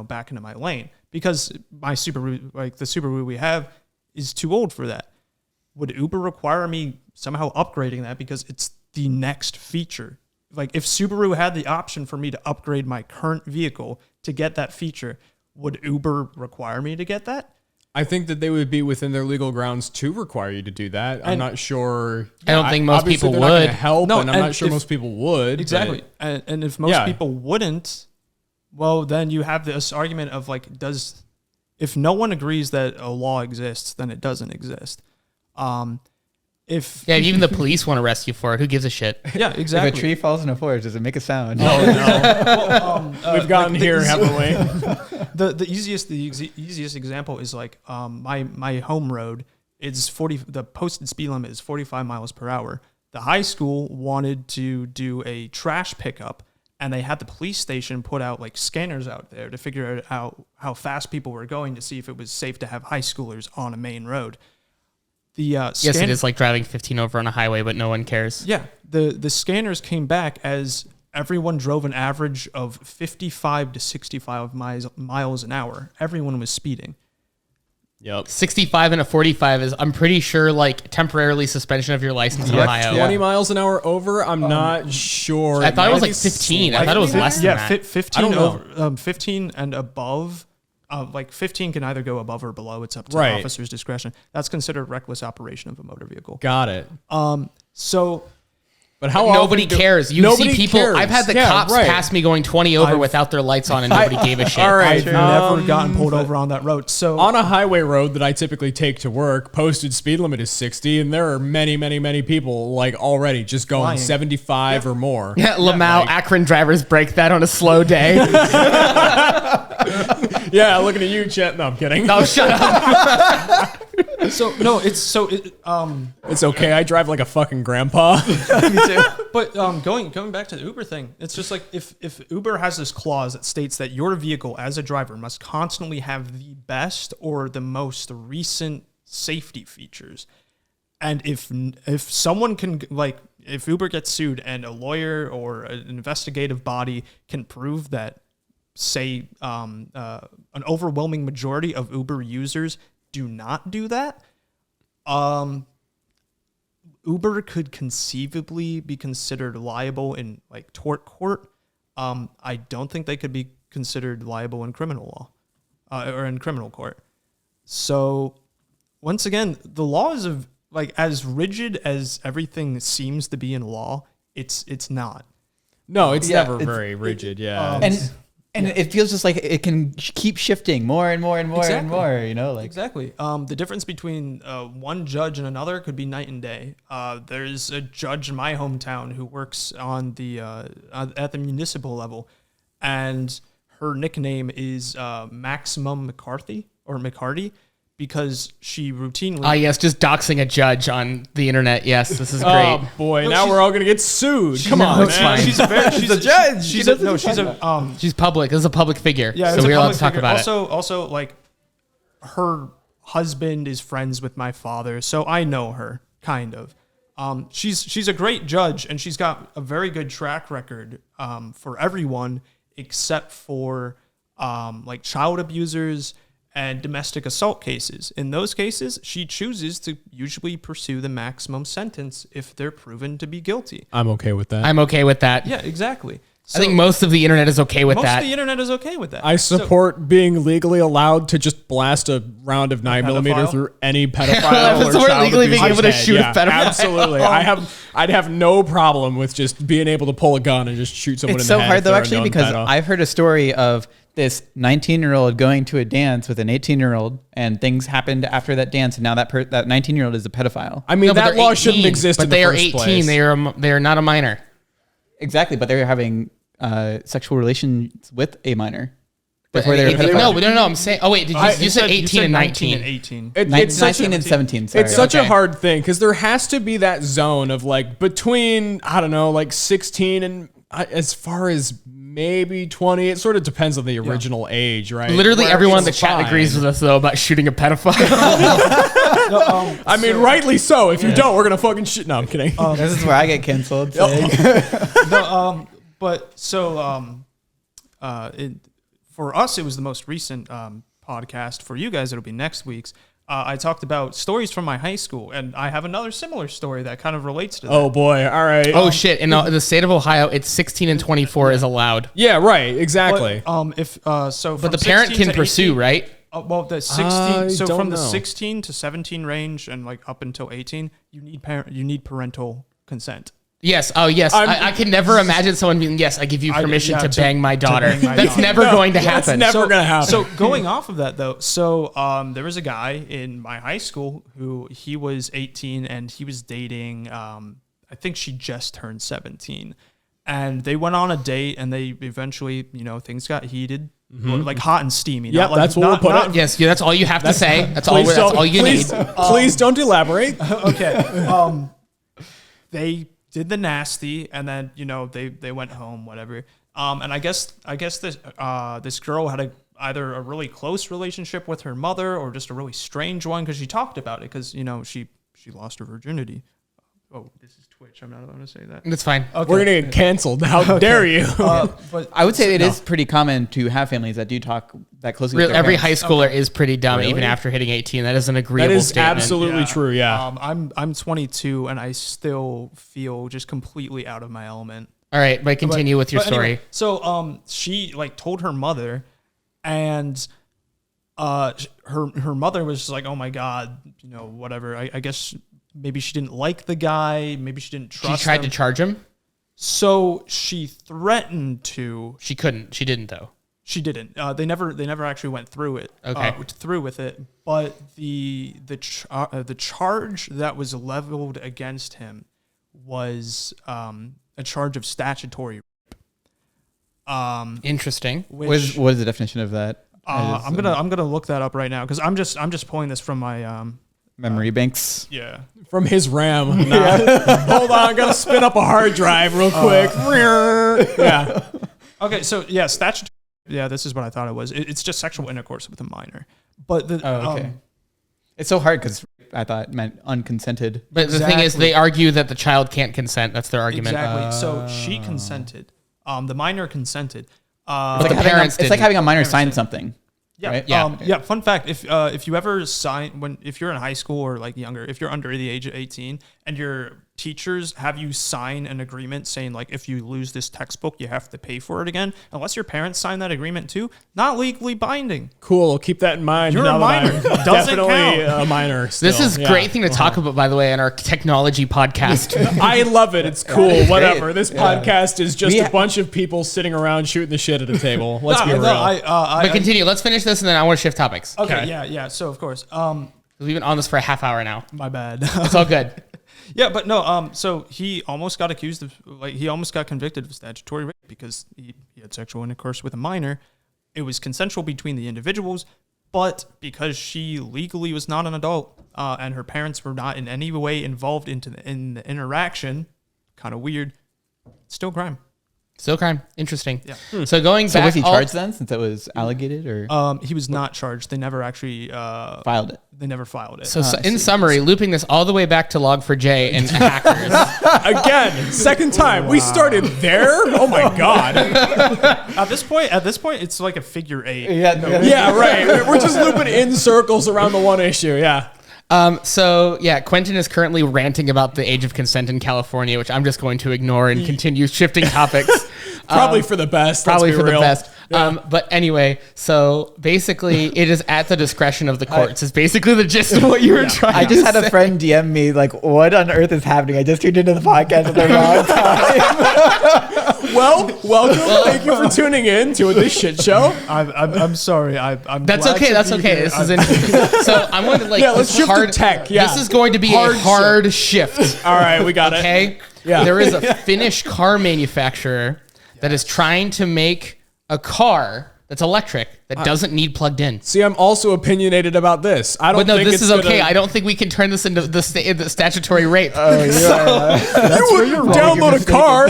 back into my lane because my Subaru, like the Subaru we have, is too old for that. Would Uber require me somehow upgrading that because it's the next feature? Like if Subaru had the option for me to upgrade my current vehicle to get that feature, would Uber require me to get that? I think that they would be within their legal grounds to require you to do that. I'm And- not sure. I don't think most Obviously people they're not gonna would. help, No, and I'm and not sure if- most people would. Exactly. but- And if most Yeah. people wouldn't, well, then you have this argument of like, if no one agrees that a law exists, then it doesn't exist. If Yeah, even the police want to arrest you for it. Who gives a shit? yeah, exactly. if a tree falls in a forest, does it make a sound? We've gotten here, haven't we? The easiest example is like my home road. It's 40. The posted speed limit is 45 miles per hour. The high school wanted to do a trash pickup, and they had the police station put out like scanners out there to figure out how fast people were going to see if it was safe to have high schoolers on a main road. The Yes, it is like driving 15 over on a highway, but no one cares. Yeah, the scanners came back as everyone drove an average of 55 to 65 miles an hour. Everyone was speeding. Yep. 65 and a 45 is, I'm pretty sure, like temporarily suspension of your license in Ohio. 20 miles an hour over. I'm not sure. I thought it was might like be 15. I thought it was slightly less than Yeah, that. 15 I don't over 15 and above. Like 15 can either go above or below. It's up to Right. the officer's discretion. That's considered reckless operation of a motor vehicle. Got it. So But how Nobody often cares. You nobody see people. cares. I've had the Yeah, cops right. pass me going 20 over without their lights on, and nobody gave a shit. All right. I've never gotten pulled over on that road. So On a highway road that I typically take to work, posted speed limit is 60, and there are many people like already just going Flying. 75 or more. Yeah, Lamau, Akron drivers break that on a slow day. Yeah, looking at you, Chet. No, I'm kidding. No, shut up. so no, It's okay. I drive like a fucking grandpa. But going back to the Uber thing, it's just like if Uber has this clause that states that your vehicle as a driver must constantly have the best or the most recent safety features, and if someone can if Uber gets sued and a lawyer or an investigative body can prove that, say, an overwhelming majority of Uber users do not do that, Uber could conceivably be considered liable in like tort court. I don't think they could be considered liable in criminal law or in criminal court. So once again, the law is as rigid as everything seems to be in law. It's not. No, it's Yeah, never it's- very rigid. Yeah. And it feels just like it can keep shifting more and more and more and Exactly. more, you know, like Exactly. The difference between one judge and another could be night and day. There's a judge in my hometown who works on the at the municipal level, and her nickname is Maximum McCarthy or McCarty because she routinely. Ah, yes, just doxing a judge on the internet. Yes, this is great. Oh boy, No, now she's- we're all gonna get sued. Come No, on, it's man. fine. She's a very, she's a judge. She's She a, doesn't no, she's a defend She's public. This is a public figure. yeah. so it's a we're allowed public to talk figure. about it. Also, like her husband is friends with my father, so I know her kind of. She's a great judge, and she's got a very good track record for everyone except for like child abusers and domestic assault cases. In those cases, she chooses to usually pursue the maximum sentence if they're proven to be guilty. I'm okay with that. I'm okay with that. Yeah, exactly. I think most of the internet is okay with most that. of the internet is okay with that. I support being legally allowed to just blast a round of 9mm pedophile? through any pedophile I or support child legally being abuser's able to head. shoot a Yeah, pedophile. Absolutely. I'd have no problem with just being able to pull a gun and just shoot someone it's in the so head. hard if though they're a actually known because pedo. I've heard a story of this 19-year-old going to a dance with an 18-year-old and things happened after that dance and now that 19-year-old is a pedophile. I mean, No, but that they're law shouldn't 18, exist But in they the are first 18. place. They are not a minor. Exactly, but they're having sexual relations with a minor before they were No, pedophiles. no. I'm saying. Oh wait, you said 18 and 19. and 18. It's such a- 19 and 17, sorry. It's such a Okay. hard thing because there has to be that zone of like between, I don't know, like 16 and as far as maybe 20. It sort of depends on the original age, right? Literally Where everyone in the it's chat fine. agrees with us though about shooting a pedophile. I mean, rightly so. If you don't, we're going to fucking shit. No, I'm kidding. This is where I get canceled. But so for us, it was the most recent podcast. For you guys, it'll be next week's. I talked about stories from my high school, and I have another similar story that kind of relates to that. Oh boy. All right. Oh shit! In the state of Ohio, it's 16 and 24 is allowed. Yeah, right. Exactly. But, so But the parent can pursue, right? Well, the 16. I So don't from the know. 16 to 17 range, and like up until 18, you need parental consent. Yes. Oh, yes. I can never imagine someone being, yes, I give you permission to bang my daughter. bang my That's daughter. never going to that's happen. never gonna happen. So going off of that though, there was a guy in my high school who he was 18 and he was dating. I think she just turned 17, and they went on a date and they eventually, things got heated, like hot and steamy. Yep, not like, that's what we'll put it. Yes, yeah, that's all you have to say. That's all you need. Please don't elaborate. Okay. They did the nasty, and then they went home, whatever. And I guess this girl had either a really close relationship with her mother or just a really strange one because she talked about it because she lost her virginity. Oh, this is Twitch. I'm not allowed to say that. That's fine. Okay. We're gonna get canceled. How dare you? But I would say it is pretty common to have families that do talk that closely with their Every parents. high schooler is pretty dumb, Really? even after hitting 18. That is an agreeable That is statement. absolutely true. Yeah. I'm 22 and I still feel just completely out of my element. All right, but continue with your But story. anyway, so she told her mother, and her mother was just like, oh my god, whatever. I guess maybe she didn't like the guy. Maybe she didn't trust She tried him. to charge him. So she threatened to. She couldn't. She didn't though. She didn't. They never actually went through it. Okay. Through with it. But the charge that was leveled against him was a charge of statutory rape. Interesting. What is the definition of that? I'm gonna look that up right now because I'm just pulling this from my Memory banks. yeah. From his RAM. Nah. Hold on, I gotta spin up a hard drive real quick. Yeah. Okay, so yeah, statutory. Yeah, this is what I thought it was. It's just sexual intercourse with a minor. But the Okay. It's so hard because I thought it meant unconsented. But the thing is, they argue that the child can't consent. That's their argument. exactly. So she consented. The minor consented. But the It's like parents it's like didn't. having a minor Parents sign didn't. something. Yeah, Right? yeah. Fun fact: if you ever sign if you're in high school or like younger, if you're under the age of 18, and your teachers have you sign an agreement saying like if you lose this textbook, you have to pay for it again, unless your parents sign that agreement too, not legally binding. Cool. I'll keep that in mind. You're a now that minor. I'm Doesn't definitely count. a minor. This still. is Yeah. great thing to talk about, by the way, in our technology podcast. I love it. It's cool. It's Whatever. great. This podcast is just We a ha- bunch of people sitting around shooting the shit at a table. Let's be real. But continue. Let's finish this, and then I want to shift topics. Okay. Yeah. So of course. We've been on this for a half hour now. My bad. It's all good. Yeah, but no. So he almost got accused of he almost got convicted of statutory rape because he had sexual intercourse with a minor. It was consensual between the individuals, but because she legally was not an adult and her parents were not in any way involved in the interaction, kind of weird. Still crime. Still crime. Interesting. Yeah. So going So back, was he charged then, since it was allogated, or He was not charged. They never actually filed it? They never filed it. So in summary, looping this all the way back to Log4j and hackers. Again, second time. We started there. Oh my god. at this point, it's like a figure eight. Yeah, right. We're just looping in circles around the one issue. Yeah. So yeah, Quentin is currently ranting about the age of consent in California, which I'm just going to ignore and continue shifting topics. Probably for the best. Probably let's be for the real. best. But anyway, so basically, it is at the discretion of the courts. Is basically the gist of what you were trying. I just to had say. a friend DM me like, "What on earth is happening?" I just tuned into the podcast at the wrong time. Well, welcome. Thank you for tuning in to this shit show. I'm sorry. I'm. That's glad okay. to That's be okay. here. This is interesting. So I'm going to like. Yeah, let's this shift to tech. Yeah. This is going to be Hard a hard shift. All right, we got it. Okay. Yeah. There is a Finnish car manufacturer that is trying to make a car that's electric that doesn't need plugged in. See, I'm also opinionated about this. I don't But no, think this it's is okay. gonna- I don't think we can turn this into the statutory rape. You would download a car.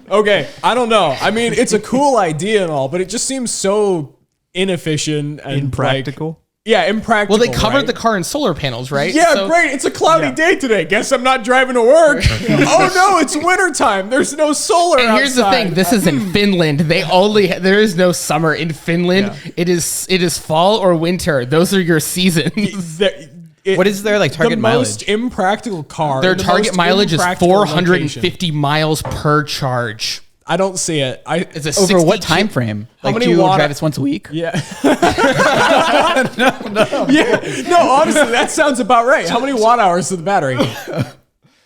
Okay, I don't know. I mean, it's a cool idea and all, but it just seems so inefficient and Impractical. Yeah, impractical. Well, they covered right? the car in solar panels, right? Yeah, So- great. It's a cloudy day today. Guess I'm not driving to work. Oh no, it's wintertime. There's no solar And here's the outside. thing: this is in Finland. There is no summer in Finland. It is fall or winter. Those are your seasons. What is their like target the mileage? most impractical car? Their in the target most mileage is impractical 450 miles per charge. location. I don't see it. It's a Over 60 what time frame? Like, many do you watt- drive this once a week? Yeah. Yeah. No, honestly, that sounds about right. How many watt hours is the battery?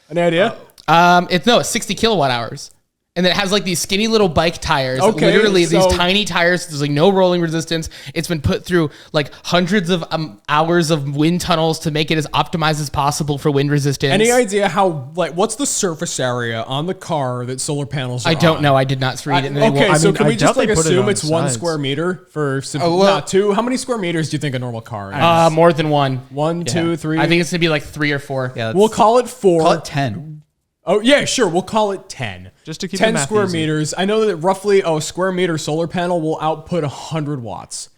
Any idea? It's 60 kilowatt hours. And then it has like these skinny little bike tires. Okay, Literally these so- tiny tires. There's like no rolling resistance. It's been put through like hundreds of hours of wind tunnels to make it as optimized as possible for wind resistance. Any idea how, like, what's the surface area on the car that solar panels are I don't on? know. I did not read it. And they Okay, won't- so mean, can I we just doubt they like put it assume on it's 1 sides. square meter for well- not 2? How many square meters do you think a normal car is? more than one. 1, 2, 3. I think it's gonna be like 3 or 4. Yeah, we'll call it 4. call it 10. Oh yeah, sure. We'll call it 10. Just to keep 10 the math square easy. meters. I know that roughly a square meter solar panel will output 100 watts.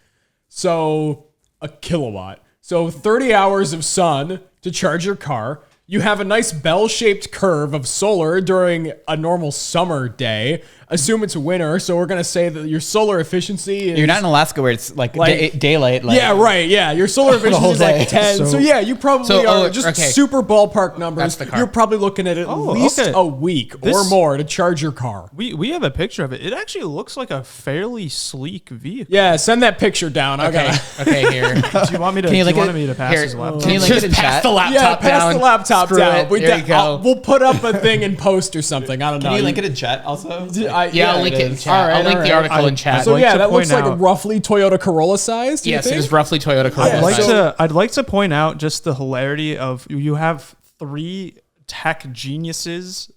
So a kilowatt. So 30 hours of sun to charge your car. You have a nice bell-shaped curve of solar during a normal summer day. Assume it's winter, so we're gonna say that your solar efficiency is. You're not in Alaska where it's like, daylight. Like, Yeah, right. Yeah, your solar efficiency whole is like day. 10. So, So- yeah, you probably So, are oh, just okay. super ballpark numbers. That's the car. You're probably looking at least okay. a week or This- more to charge your car. We have a picture of it. It actually looks like a fairly sleek vehicle. Yeah, send that picture down. Okay. Okay. Okay. Here. Do you want me to? Can you do link you it? want me to pass Here. his laptop? Can you link Just it in pass chat? the laptop Yeah, pass down. the laptop laptop Screw down. it. There you go. We'll put up a thing in post or something. I don't know. Can you link it in chat also? Yeah, I'll link it in chat. All right, I'll link the article in chat. So like yeah, to that looks point like out- roughly Toyota Corolla size. Do you Yes, it think? is roughly Toyota Corolla. I'd like to point out just the hilarity of you have 3 tech geniuses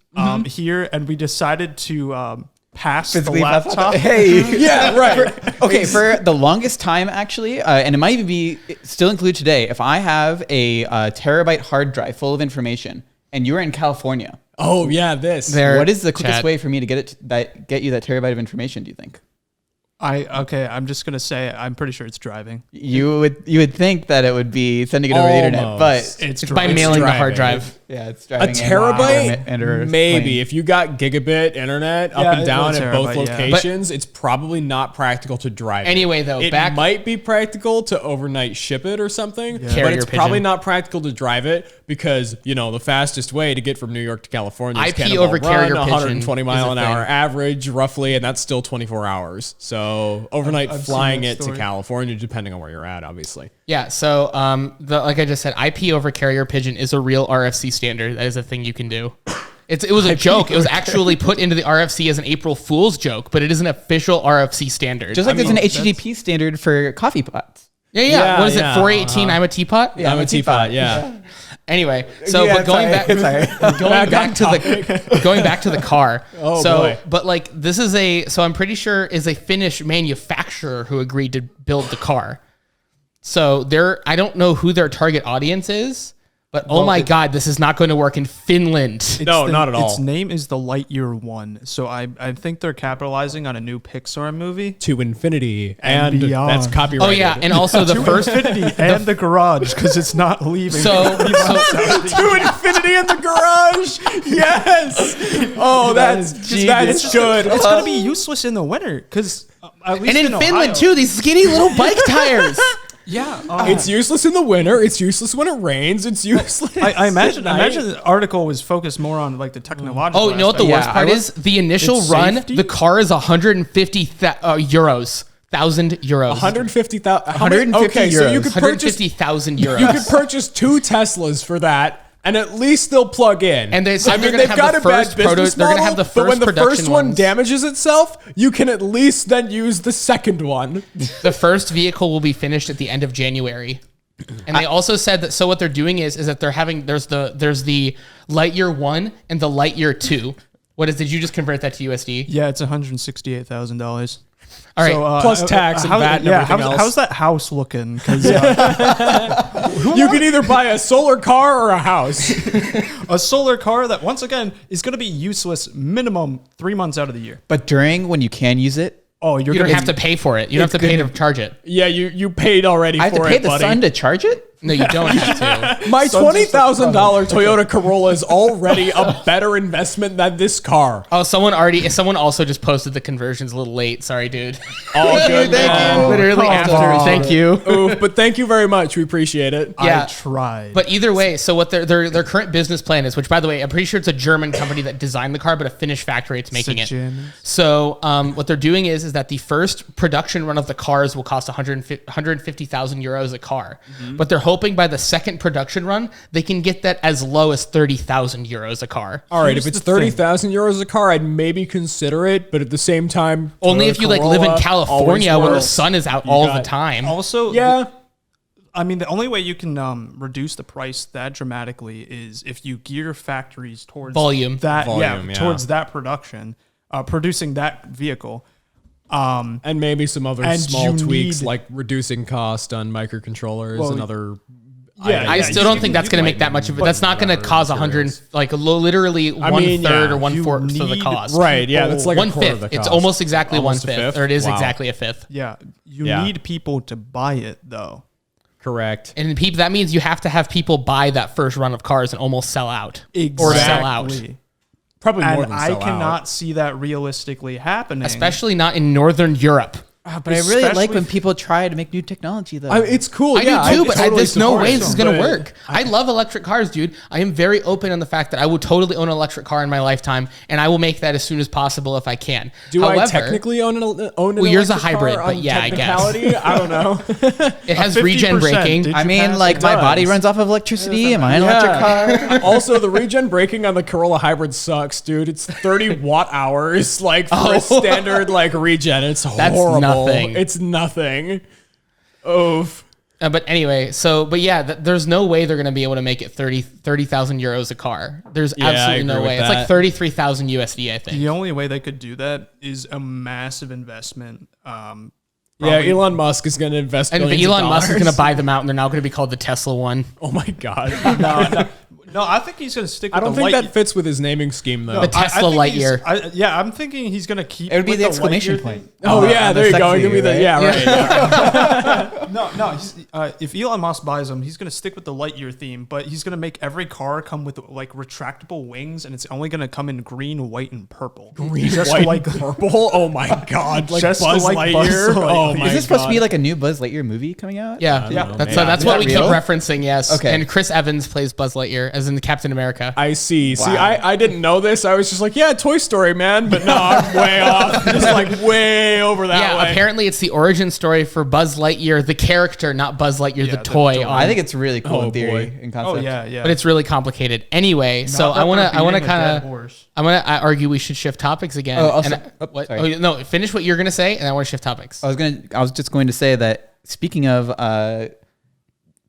here, and we decided to pass the laptop. Hey. Yeah, right. Okay, for the longest time, actually, and it might even be still included today, if I have a terabyte hard drive full of information and you're in California, Oh yeah, this. what is the quickest Chad. way for me to get you that terabyte of information, do you think? I'm just gonna say I'm pretty sure it's driving. You would think that it would be sending it over the internet, Almost. but It's It's by driving. mailing the driving. hard drive. yeah, it's A driving terabyte, maybe. If you got gigabit internet up Yeah, and down a at both terabyte, yeah. locations, it's probably not practical to drive. Anyway, though, it back- might be practical to overnight ship it or something, but Carrier it's probably pigeon. not practical to drive it because the fastest way to get from New York to California is IP Cannonball over Run, carrier pigeon 120 is mile a an hour thing. average roughly, and that's still 24 hours. So overnight I've seen flying that it to story. California, depending on where you're at, obviously. Yeah, so like I just said, IP over carrier pigeon is a real RFC standard. That is a thing you can do. It was a joke. It was actually put into the RFC as an April Fool's joke, but it is an official RFC standard. Just like there's an HTTP standard for coffee pots. yeah. What is it? Yeah, 418. I'm a teapot. Yeah, I'm a teapot, yeah. Anyway, so Yeah, but going back, going back to the car. Oh, so, boy. but like this is so I'm pretty sure is a Finnish manufacturer who agreed to build the car. So I don't know who their target audience is, but oh my God, this is not going to work in Finland. No, not at all. Its name is the Lightyear 1, so I think they're capitalizing on a new Pixar movie. To infinity And beyond. that's copyrighted. Oh yeah, and also the first. Infinity and the garage because it's not leaving. So To infinity in the garage. Yes. Oh, that's good. It's gonna be useless in the winter because at least and in Finland Ohio- too, these skinny little bike tires. Yeah, It's useless in the winter. It's useless when it rains. It's useless. I imagine. at I night. imagine the article was focused more on like the technological. Oh, you know what the aspect. worst part is? The initial It's run, safety? the car is 150 euros. 1,000 euros. 150,000. 150 Okay, so you euros. could purchase 150,000 euros. you could purchase 2 Teslas for that. And at least they'll plug in. And they're gonna they've have got the a bad first business they're gonna model, have the but when first the first production one ones. damages itself, you can at least then use the second one. The first vehicle will be finished at the end of January. And they also said that what they're doing is that they're having there's the Lightyear 1 and the Lightyear 2. Did you just convert that to USD? Yeah, it's $168,000. All right. Plus tax and VAT and everything else. How's that house looking? Because You can either buy a solar car or a house. a solar car that once again is going to be useless minimum 3 months out of the year. But when you can use it, Oh, you're You don't gonna have to pay for it. You don't have to pay to charge it. Yeah, you paid already I have for to pay it, the buddy. sun to charge it? No, you don't have to. My Sun's just $20,000 Toyota Corolla is already a better investment than this car. Oh, someone also just posted the conversions a little late. Sorry, dude. All good, man. Literally after. on. Thank you. Oof, but thank you very much. We appreciate it. Yeah. I tried. But either way, so what their current business plan is, which by the way, I'm pretty sure it's a German company that designed the car, but a Finnish factory it's making it. Germans. So what they're doing is that the first production run of the cars will cost 150,000 euros a car, but they're hoping by the second production run they can get that as low as 30,000 euros a car. All right, Here's if it's the thing. 30,000 euros a car, I'd maybe consider it, but at the same time, Only Toyota if you live in Corolla California always when the works. sun is out You all got- the time. Also, Yeah. I mean, the only way you can reduce the price that dramatically is if you gear factories towards Volume. Volume, yeah. towards that production, producing that vehicle. And maybe some other And small you tweaks need- like reducing cost on microcontrollers Well, and other. yeah, I still don't think that's going to make that much of it. That's not going to cause 100, like literally one mean, third yeah, or 1/4 you of the need- cost. Right, yeah, that's like a quarter of 1/5. the It's cost. almost exactly Almost a 1/5, fifth? or it is Wow. exactly a fifth. Yeah, you Yeah. need people to buy it though. Correct. And that means you have to have people buy that first run of cars and almost sell out. Or sell out. Probably more And than I sell cannot out. see that realistically happening. Especially not in Northern Europe. But I really like Especially when people try to make new technology, though. It's cool. I yeah, do too, I but totally there's no support way it, this is going to but work. I love electric cars, dude. I am very open on the fact that I will totally own an electric car in my lifetime, and I will make that as soon as possible if I can. Do However, I technically own an yours a electric hybrid, car but on yeah, I guess. technicality? I don't know. it has 50%, regen braking. did I you mean, pass? like, It my does. body runs off of electricity. Am I an electric car? Also, the regen braking on the Corolla Hybrid sucks, dude. It's 30 watt hours, like for a standard like regen. It's horrible. nothing. It's nothing. Oof. But anyway, but yeah, there's no way they're going to be able to make it 30,000 euros a car. There's Yeah, I absolutely no agree way. with It's like that. 33,000 USD, I think. The only way they could do that is a massive investment. Yeah, Probably- Elon Musk is going to invest. And billions of Elon Musk is dollars. going to buy them out, and they're now going to be called the Tesla one. Oh my god. No, I think he's going to stick with I don't the think light. that fits with his naming scheme though. The Tesla think he's- Lightyear. Yeah, I'm thinking he's going to keep. It would be with the exclamation Lightyear point. thing. Oh yeah, On the there you go. second Give me the figure, yeah, right. Yeah. No. If Elon Musk buys them, he's going to stick with the Lightyear theme, but he's going to make every car come with like retractable wings, and it's only going to come in green, white, and purple. Green, just white, like and purple. Oh my god, like Just Buzz like Buzz Lightyear. Lightyear. Oh Is my Is this supposed to be God. like a new Buzz Lightyear movie coming out? Yeah, don't know, that's man. that's Is what that we real? keep referencing. Yes, Okay. And Chris Evans plays Buzz Lightyear, as in the Captain America. I see. See, Wow. I didn't know this. I was just like, yeah, Toy Story, man. But no, I'm way off. Just like way over that Yeah, way. apparently it's the origin story for Buzz Lightyear, the character, not Buzz Lightyear, the the toy. toy. I think it's really cool Oh, in theory boy. and concept. Oh yeah. But it's really complicated. Anyway, so I want to argue we should shift topics again. Oh, also- And what? sorry. Oh, no, finish what you're gonna say, and I want to shift topics. I was just going to say that speaking of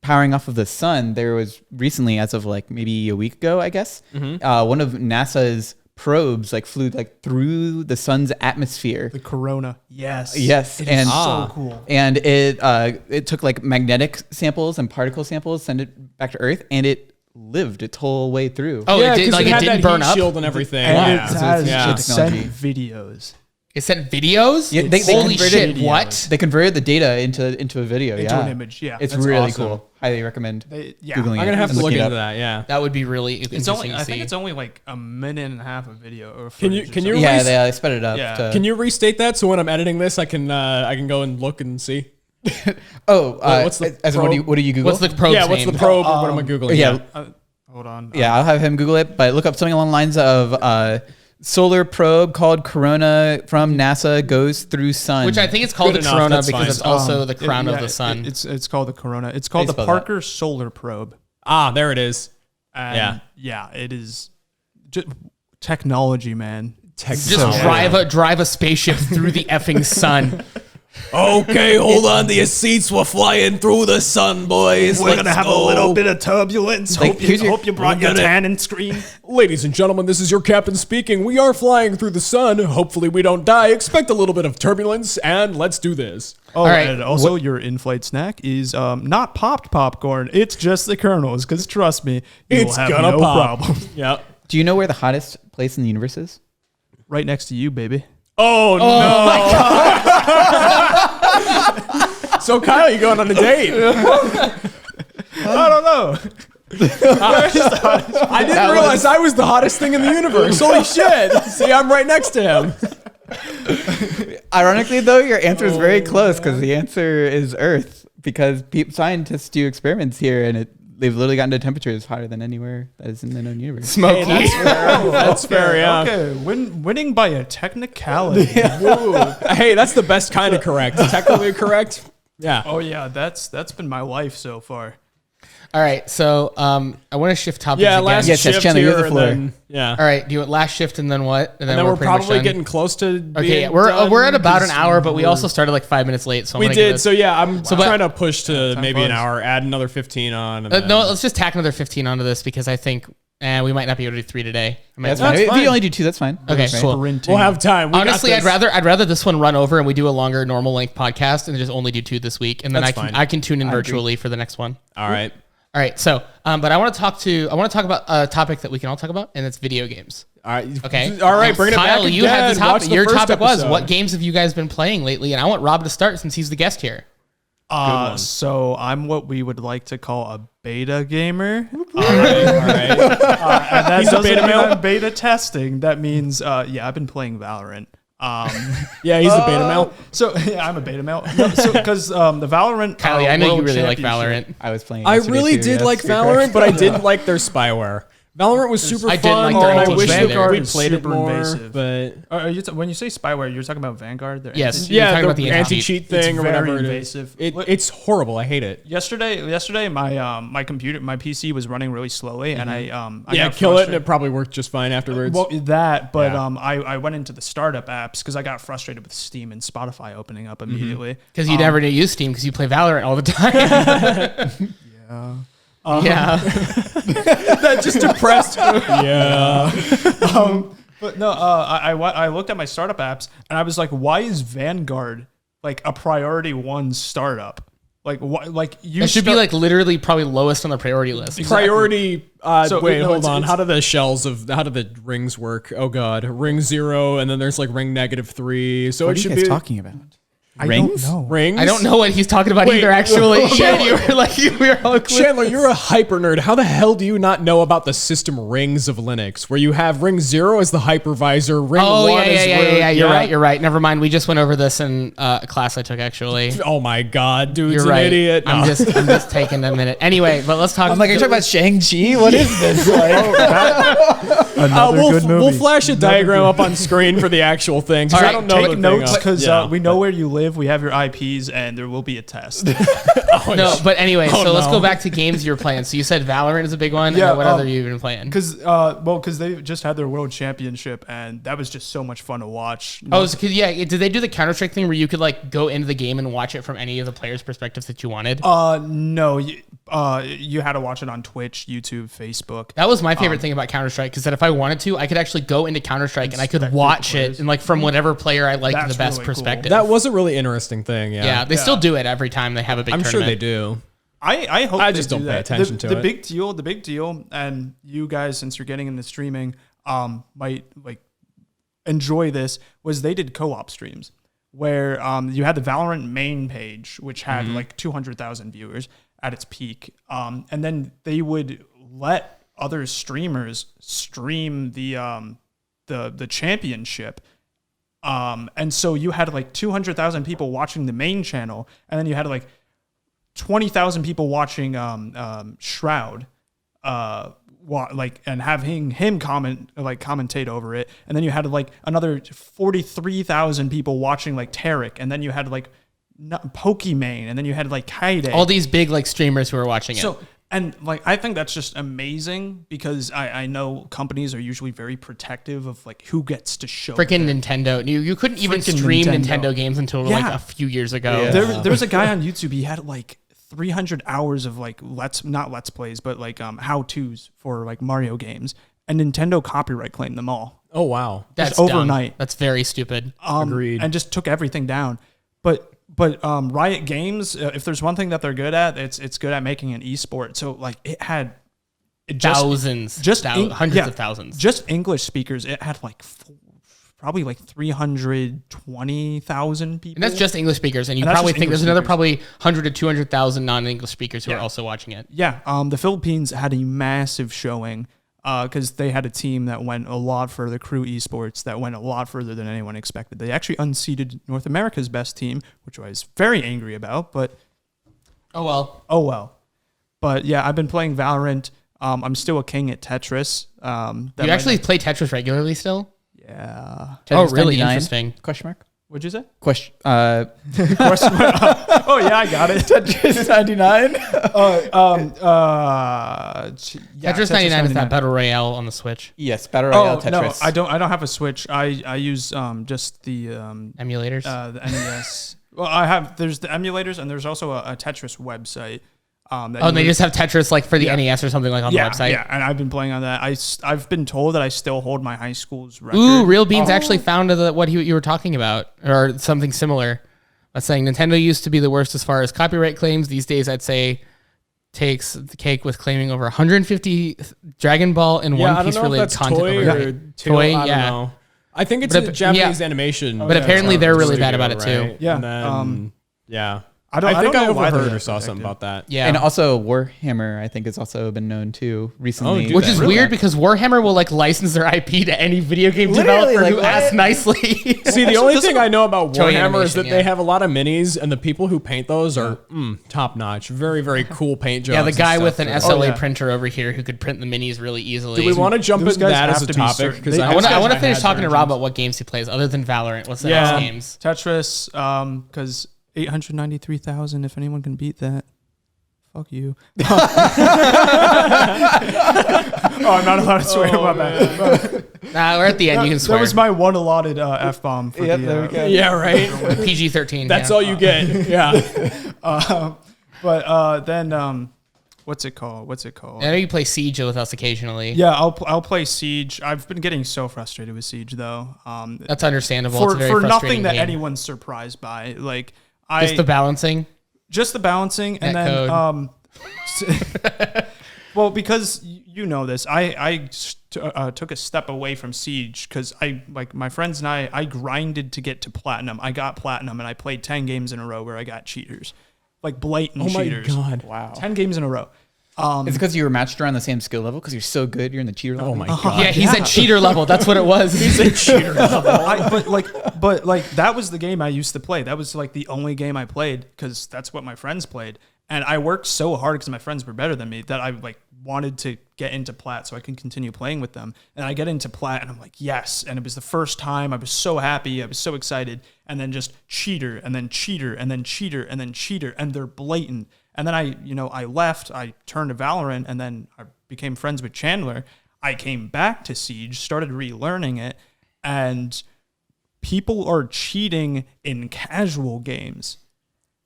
powering off of the sun, there was recently, as of like maybe a week ago, I guess, one of NASA's probes like flew like through the sun's atmosphere. The Corona. Yes. Yes, It is and so cool. And it took like magnetic samples and particle samples, sent it back to Earth, and it lived its whole way through. Oh, yeah, it did, because like it it had didn't that burn heat up. shield and everything. And Yeah. it has Yeah. it sent Technology. videos. It sent videos. Yeah, they Holy converted shit! What? They converted the data into a video. Into yeah, an image, yeah. It's That's really awesome. cool. Highly recommend Yeah. googling it. I'm gonna have to and look looking it into up. that. Yeah. That would be really It's interesting only. to I see. think it's only like a minute and a half of video. Or Can you- footage or can you something. Yeah, Release- they sped it up. Yeah. to- Can you restate that so when I'm editing this, I can go and look and see? what's the as in what do you Google? What's the probe yeah. What's name? the probe? Or what am I googling? yeah, Hold on. yeah. I'll have him Google it, but look up something along the lines of solar probe called Corona from NASA goes through sun. Which I think it's called Good the enough, Corona that's because fine. it's also the crown of the sun. It's called the Corona. It's called How the do you spell that? Parker Solar Probe. Ah, there it is. And yeah, it is just technology, man. Just Technology. drive a spaceship through the effing sun. Okay, hold on to your seats. We're flying through the sun, boys. We're gonna have a little bit of turbulence. Like, here's your- hope you brought your We're gonna- tannin screen. Ladies and gentlemen, this is your captain speaking. We are flying through the sun. Hopefully, we don't die. Expect a little bit of turbulence, and let's do this. Oh, right. and also your in-flight snack is not popped popcorn. It's just the kernels. Because trust me, you It's will have gonna no pop. problem. Yep. Do you know where the hottest place in the universe is? Right next to you, baby. Oh, no! So Kyle, you going on a date? I don't know. I didn't realize I was the hottest thing in the universe. Holy shit! See, I'm right next to him. Ironically, though, your answer is very close because the answer is Earth. Because scientists do experiments here, and they've literally gotten to temperatures hotter than anywhere that is in the known universe. Smoky. That's fair. Yeah. Okay, winning by a technicality. Woo. Hey, that's the best kind of correct. Technically correct. Yeah. Oh yeah, that's been my life so far. All right, so I want to shift topics Yeah. again. Last Yes, yes, shift Chandler, you have here, the floor. and then yeah. All right, do you want last shift and then what? And then we're pretty much probably done? getting close to. Okay, being we're done at about an 'cause hour, but we also started like 5 minutes late. So I'm we gonna give did. us- So yeah, I'm but- trying to push to time maybe an flies. hour. Add another 15 on. And no, then- let's just tack another 15 onto this because I think we might not be able to do 3 today. I might- That's fine. That's If fine. you only do 2, that's fine. Okay, Right? cool. Sprinting. We'll have time. We got Honestly, this. I'd rather this one run over and we do a longer normal length podcast and just only do 2 this week, and then That's I fine. can tune in virtually for the next one. All right. All right, so but I want to talk about a topic that we can all talk about, and it's video games. All right. Okay. All right. Bring it Kyle, back. you had the again. Watch topic. the Your first topic was episode. what games have you guys been playing lately? And I want Rob to start since he's the guest here. one. So I'm what we would like to call a beta gamer. All right. And that He's a doesn't beta mean male? I'm beta testing. That means, I've been playing Valorant. Yeah, he's a beta male. So yeah, I'm a beta male. No, so because the Valorant, Kylie, I know you World really like Championship- Valorant. I was playing. I yesterday really too, did yes, like you're Valorant, correct. but I didn't like their spyware. Valorant was super I did fun, like their and I anti-cheat wish there. that we Vanguard played it super more. invasive. But Are you when you say spyware, you're talking about Vanguard? Their Yes. anti-cheat? You're yeah, talking the about the anti-cheat It's thing or very whatever invasive. it is. It's horrible. I hate it. Yesterday, my computer, my PC was running really slowly, and I Yeah, got kill it, and frustrated. it probably worked just fine afterwards. Well, that, but Yeah. I went into the startup apps because I got frustrated with Steam and Spotify opening up immediately. Because you never use Steam because you play Valorant all the time. Yeah. That just depressed. Yeah. But no, I looked at my startup apps and I was like, why is Vanguard like a priority one startup? Like what? Like you It should be like literally probably lowest on the priority list. Priority. So, wait, no, hold it's- on. it's- How do the rings work? Oh god, ring 0, and then there's like ring -3. So What it are you should guys be talking about? I Rings? don't know. rings. I don't know what he's talking about Wait, either, actually. hold Shan, on. you were like, we were all Chandler, you're a hyper nerd. How the hell do you not know about the system rings of Linux, where you have ring 0 as the hypervisor, ring Oh, 1 is root? yeah. You're right. Never mind. We just went over this in a class I took, actually. Oh my god, dude's You're an right. idiot. No. I'm just taking a minute. Anyway, but let's talk. I'm like, are you talking about Shang-Chi? What is this? Another good movie. We'll flash a diagram up on screen for the actual thing. 'Cause All I right, don't know Take the thing notes up. because Yeah, we know where you live. We have your IPs, and there will be a test. No, but anyway, so let's no. go back to games you're playing. So you said Valorant is a big one. Yeah, And what other you been playing? Because they just had their world championship, and that was just so much fun to watch. Oh, did they do the Counter-Strike thing where you could like go into the game and watch it from any of the players' perspectives that you wanted? No, you had to watch it on Twitch, YouTube, Facebook. That was my favorite thing about Counter-Strike, because that if I wanted to, I could actually go into Counter-Strike and I could Inspect watch the it players. and like from whatever player I liked That's the best really cool. perspective. That was a really interesting thing. Yeah, yeah, they still do it every time they have a big I'm tournament. sure they do. I hope I they just do don't pay that. attention to the it. The big deal, and you guys, since you're getting into streaming, might like enjoy this. Was they did co-op streams where you had the Valorant main page, which had like 200,000 viewers at its peak, and then they would let other streamers stream the championship. And so you had like 200,000 people watching the main channel, and then you had like 20,000 people watching Shroud, and having him commentate over it, and then you had like another 43,000 people watching like Tarek, and then you had like Pokimane, and then you had like Kaide. All these big like streamers who are watching it. So, and like, I think that's just amazing because I know companies are usually very protective of like who gets to show. Freaking Nintendo. You couldn't even Freaking stream Nintendo. Nintendo games until like Yeah. a few years ago. Yeah. There was a guy on YouTube. He had like 300 hours of like not let's plays, but like how tos for like Mario games, and Nintendo copyright claimed them all. Oh wow. That's Just dumb. overnight. That's very stupid. Agreed. And just took everything down. But Riot Games, if there's one thing that they're good at, it's good at making an esport. So like it had Thousands, hundreds of thousands. Just English speakers. It had like probably like 320,000 people. And that's just English speakers. And you And that's probably just think there's English another speakers. probably 100 to 200,000 non-English speakers who are Yeah. also watching it. Yeah, the Philippines had a massive showing because they had a team that went a lot further, Crew Esports, that went a lot further than anyone expected. They actually unseated North America's best team, which I was very angry about, but Oh, well. oh well. But yeah, I've been playing Valorant. I'm still a king at Tetris. You actually play Tetris regularly still? Yeah. Oh, really? 99? Interesting. Question mark? What'd you say? Question. Oh, yeah, I got it. Tetris 99? Tetris 99 is that battle royale on the Switch. Yes, Battle Royale Oh, Tetris. no, I don't have a Switch. I use just the Emulators. the NES. Well, there's the emulators, and there's also a Tetris website. That Oh, you they would- just have Tetris like for the Yeah. NES or something like on the website. Yeah, and I've been playing on that. I've been told that I still hold my high school's record. Ooh, Real Beans actually found what you were talking about, or something similar. That's saying Nintendo used to be the worst as far as copyright claims. These days, I'd say takes the cake with claiming over 150 Dragon Ball and One Piece related content. toy over or it. toy. Toy, I yeah. don't know. I think it's But a ap- Japanese yeah. animation. But apparently they're really bad about it too. right? Yeah, And then, yeah. I don't think know I why they're overheard or that saw something protected. about that. Yeah. And also Warhammer, I think, has also been known too recently. dude, Which that. is Really? weird because Warhammer will like license their IP to any video game Literally, developer like, who what? asks nicely. See, the only thing I know about Toei Warhammer is Animation, that yeah. they have a lot of minis, and the people who paint those are top notch. Very, very cool paint jobs. Yeah, the and guy stuff with an for- SLA yeah. printer over here who could print the minis really easily. Do we want to jump Those into guys that as have a to be topic? certain- Because they- I want to I finish had talking to their Rob engines. about what games he plays other than Valorant. What's the Yeah. next games? Tetris, because 893,000. If anyone can beat that, fuck you. I'm not allowed to swear about that. Nah, we're at the end. You can swear. That was my one allotted f bomb. For Yep, the, there we go. Yeah, right. PG-13. That's yeah. all you get. Yeah. But then what's it called? I know you play Siege with us occasionally. Yeah, I'll play Siege. I've been getting so frustrated with Siege though. That's understandable. It's For a very for frustrating nothing that game. anyone's surprised by. Like Just the balancing. just the balancing, and then well, because you know this, I took a step away from Siege because I like my friends and I grinded to get to platinum. I got platinum, and I played 10 games in a row where I got cheaters, like blatant Oh my cheaters. god. Wow. 10 games in a row. Is it because you were matched around the same skill level? Because you're so good, you're in the cheater level? Oh my god. Yeah, he's at cheater level. That's what it was. He's a cheater. But like that was the game I used to play. That was like the only game I played because that's what my friends played. And I worked so hard because my friends were better than me that I like wanted to get into plat so I can continue playing with them. And I get into plat and I'm like, yes. And it was the first time. I was so happy. I was so excited. And then just cheater and then cheater and then cheater and then cheater. And they're blatant. And then I left. I turned to Valorant and then I became friends with Chandler. I came back to Siege, started relearning it, and people are cheating in casual games.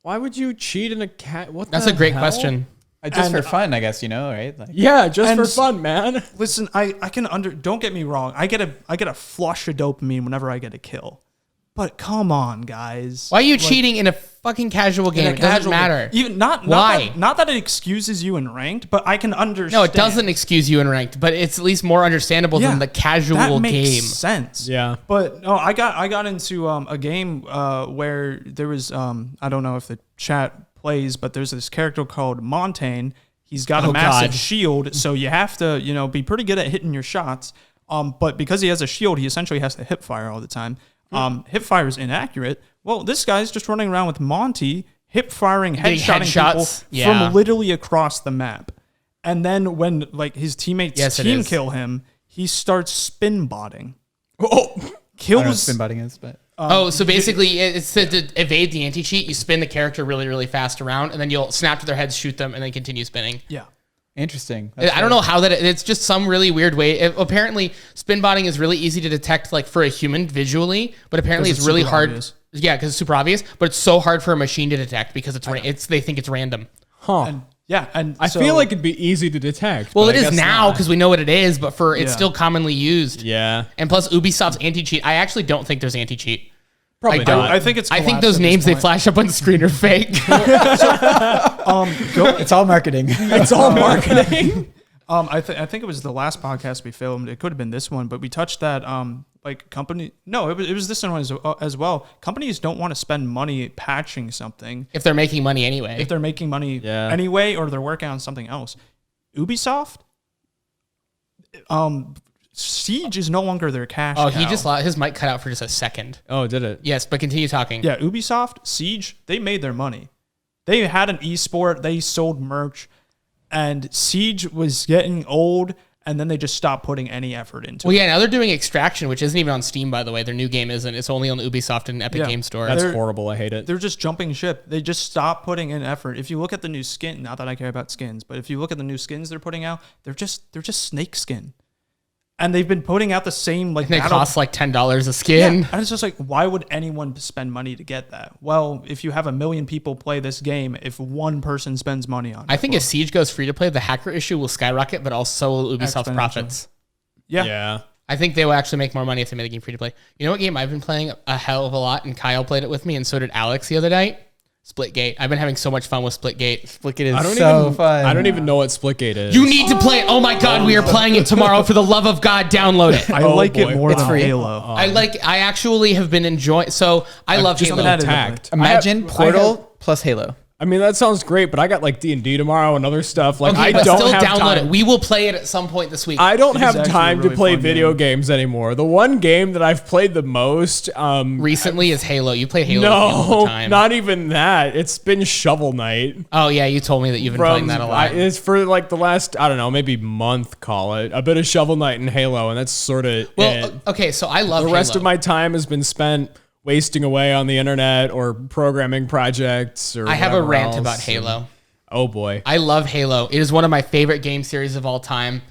Why would you cheat in a cat? What? That's the a great hell? question. Just for fun, I guess, right? Like, Yeah, just And- for fun, man. Listen, I can don't get me wrong. I get a flush of dopamine whenever I get a kill. But come on, guys. Why are you cheating in a fucking casual game? It doesn't matter. Even Why? Not that it excuses you in ranked, but I can understand. No, it doesn't excuse you in ranked, but it's at least more understandable than the casual that makes game. sense. Yeah. But no, I got into a game where there was I don't know if the chat plays, but there's this character called Montaigne. He's got a massive God. shield, so you have to be pretty good at hitting your shots. But because he has a shield, he essentially has to hip fire all the time. Hip fire is inaccurate. Well, this guy's just running around with Monty, hip firing, Getting headshotting headshots. people Yeah. from literally across the map. And then when like his teammates Yes, it team is. kill him, he starts spin botting. Oh. I don't know what Kills spin botting is, but So basically, it's to evade the anti-cheat. You spin the character really, really fast around, and then you'll snap to their heads, shoot them, and then continue spinning. yeah. interesting. I don't know how that. It's just some really weird way. Apparently, spin botting is really easy to detect, like for a human visually, but apparently 'Cause it's it's really super hard. obvious. Yeah, because it's super obvious, but it's so hard for a machine to detect because they think it's random. Huh. And yeah, and I so- feel like it'd be easy to detect. Well, but it I is guess now not. because we know what it is, but for it's Yeah. still commonly used. Yeah. And plus, Ubisoft's anti-cheat. I actually don't think there's anti-cheat. Probably I don't. not. I think it's. I think collapsed those at this names they point. flash up on the screen are fake. It's all marketing. It's all marketing. I think it was the last podcast we filmed. It could have been this one, but we touched that. Like company. No, it was this one as well. Companies don't want to spend money patching something if they're making money anyway. if they're making money Yeah. anyway, or they're working on something else. Ubisoft. Siege is no longer their cash. Oh, he cow. just his mic cut out for just a second. Oh, did it? Yes, but continue talking. Yeah, Ubisoft, Siege, they made their money. They had an esport, they sold merch, and Siege was getting old, and then they just stopped putting any effort into Well, it. yeah, now they're doing Extraction, which isn't even on Steam, by the way. Their new game isn't. It's only on the Ubisoft and Epic Yeah. Game Store. That's They're- horrible. I hate it. They're just jumping ship. They just stopped putting in effort. If you look at the new skin, not that I care about skins, but if you look at the new skins they're putting out, they're just snake skin. And they've been putting out the same like and they battle- cost like $10 a Yeah, skin. and it's just like, why would anyone spend money to get that? Well, if you have 1 million people play this game, if one person spends money on it, I think if Siege goes free to play, the hacker issue will skyrocket, but also will Ubisoft's Exponential. profits. yeah. Yeah. I think they will actually make more money if they make the game free to play. You know what game I've been playing a hell of a lot, and Kyle played it with me, and so did Alex the other night? Splitgate. I've been having so much fun with Splitgate. Splitgate is I don't so even. fun. I don't even know what Splitgate is. You need to play it. Oh my God, we are playing it tomorrow. For the love of God, download it. I Oh, like boy. it more It's than free. Halo. I actually have been enjoying. So I love just Halo. been attacked. Imagine I have- plus Halo. I mean, that sounds great, but I got like D&D tomorrow and other stuff. Like, Okay, I but don't still have download time. it. We will play it at some point this week. I don't It is have actually time a to really play fun video game. games anymore. The one game that I've played the most, Recently is Halo. You play Halo with me all the no, time. not even that. It's been Shovel Knight. Oh yeah, you told me that you've been playing that a lot. It's for like the last, I don't know, maybe month, call it. A bit of Shovel Knight and Halo, and that's sort of Well, it. okay, so I love The rest Halo. of my time has been spent wasting away on the internet or programming projects or I have a whatever rant else. about Halo. Oh boy. I love Halo. It is one of my favorite game series of all time.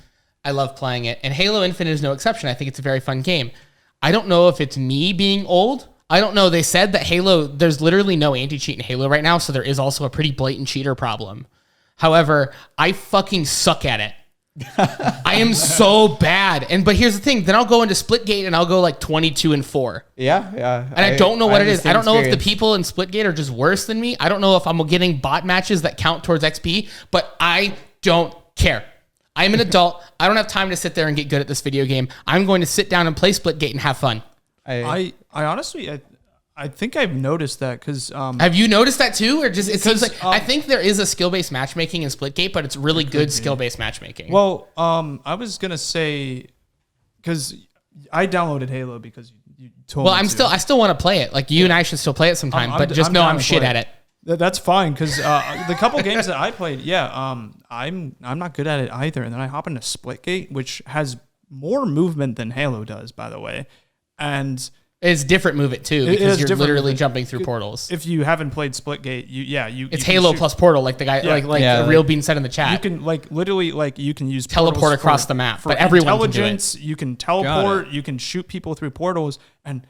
I love playing it. And Halo Infinite is no exception. I think it's a very fun game. I don't know if it's me being old. I don't know. They said that Halo, there's literally no anti-cheat in Halo right now, so there is also a pretty blatant cheater problem. However, I fucking suck at it. I am so bad. But here's the thing. Then I'll go into Splitgate and I'll go like 22-4. Yeah. And I don't know what it is. I don't know if the people. people in Splitgate are just worse than me. I don't know if I'm getting bot matches that count towards XP, but I don't care. I'm an adult. I don't have time to sit there and get good at this video game. I'm going to sit down and play Splitgate and have fun. I honestly, I think I've noticed that because Have you noticed that too? Or just it seems Because, like I think there is a skill-based matchmaking in Splitgate, but it's really good skill-based matchmaking. well, I was gonna say because I downloaded Halo because you told Well, me to. I still want to play it. Like you and I should still play it sometime, I'm- but just I'm know down I'm to shit play at it. it. That's fine because the couple games that I played, I'm not good at it either. And then I hop into Splitgate, which has more movement than Halo does, by the way. And It's different move it too It because is you're different literally movement. jumping through portals. if you haven't played Splitgate, It's can Halo shoot- plus Portal, like the guy, Yeah. like Yeah, the like- real bean said in the chat. You can literally you can use Teleport portals across for- the map, for but everyone can do it. intelligence. You can teleport. You can shoot people through portals, and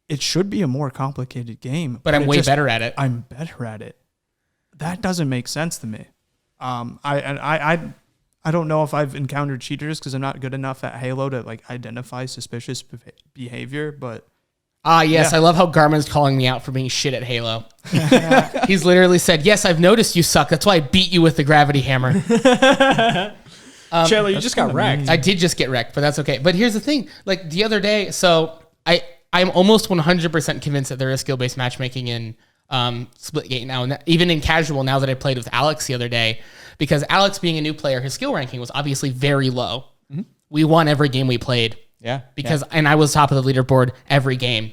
it should be a more complicated game. But I'm it way just- better at it. I'm better at it. That doesn't make sense to me. I don't know if I've encountered cheaters because I'm not good enough at Halo to like identify suspicious behavior, but. Yes, Yeah. I love how Garmin's calling me out for being shit at Halo. He's literally said, "Yes, I've noticed you suck. That's why I beat you with the gravity hammer." Chandler, you just got wrecked. I did just get wrecked, but that's okay. But here's the thing: like the other day, so I'm almost 100% convinced that there is skill-based matchmaking in Splitgate now, and even in casual. Now that I played with Alex the other day, because Alex being a new player, his skill ranking was obviously very low. We won every game we played. Yeah. And I was top of the leaderboard every game.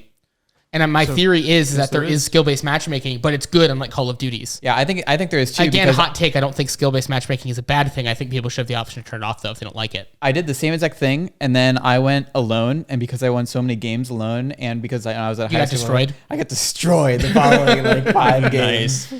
And my theory is that there is skill-based matchmaking, but it's good unlike Call of Duty's. Yeah, I think there is too. Again, because hot take, I don't think skill-based matchmaking is a bad thing. I think people should have the option to turn it off, though, if they don't like it. I did the same exact thing, and then I went alone, and because I won so many games alone, and because I was at You high got school, destroyed? I got destroyed the following like 5 games.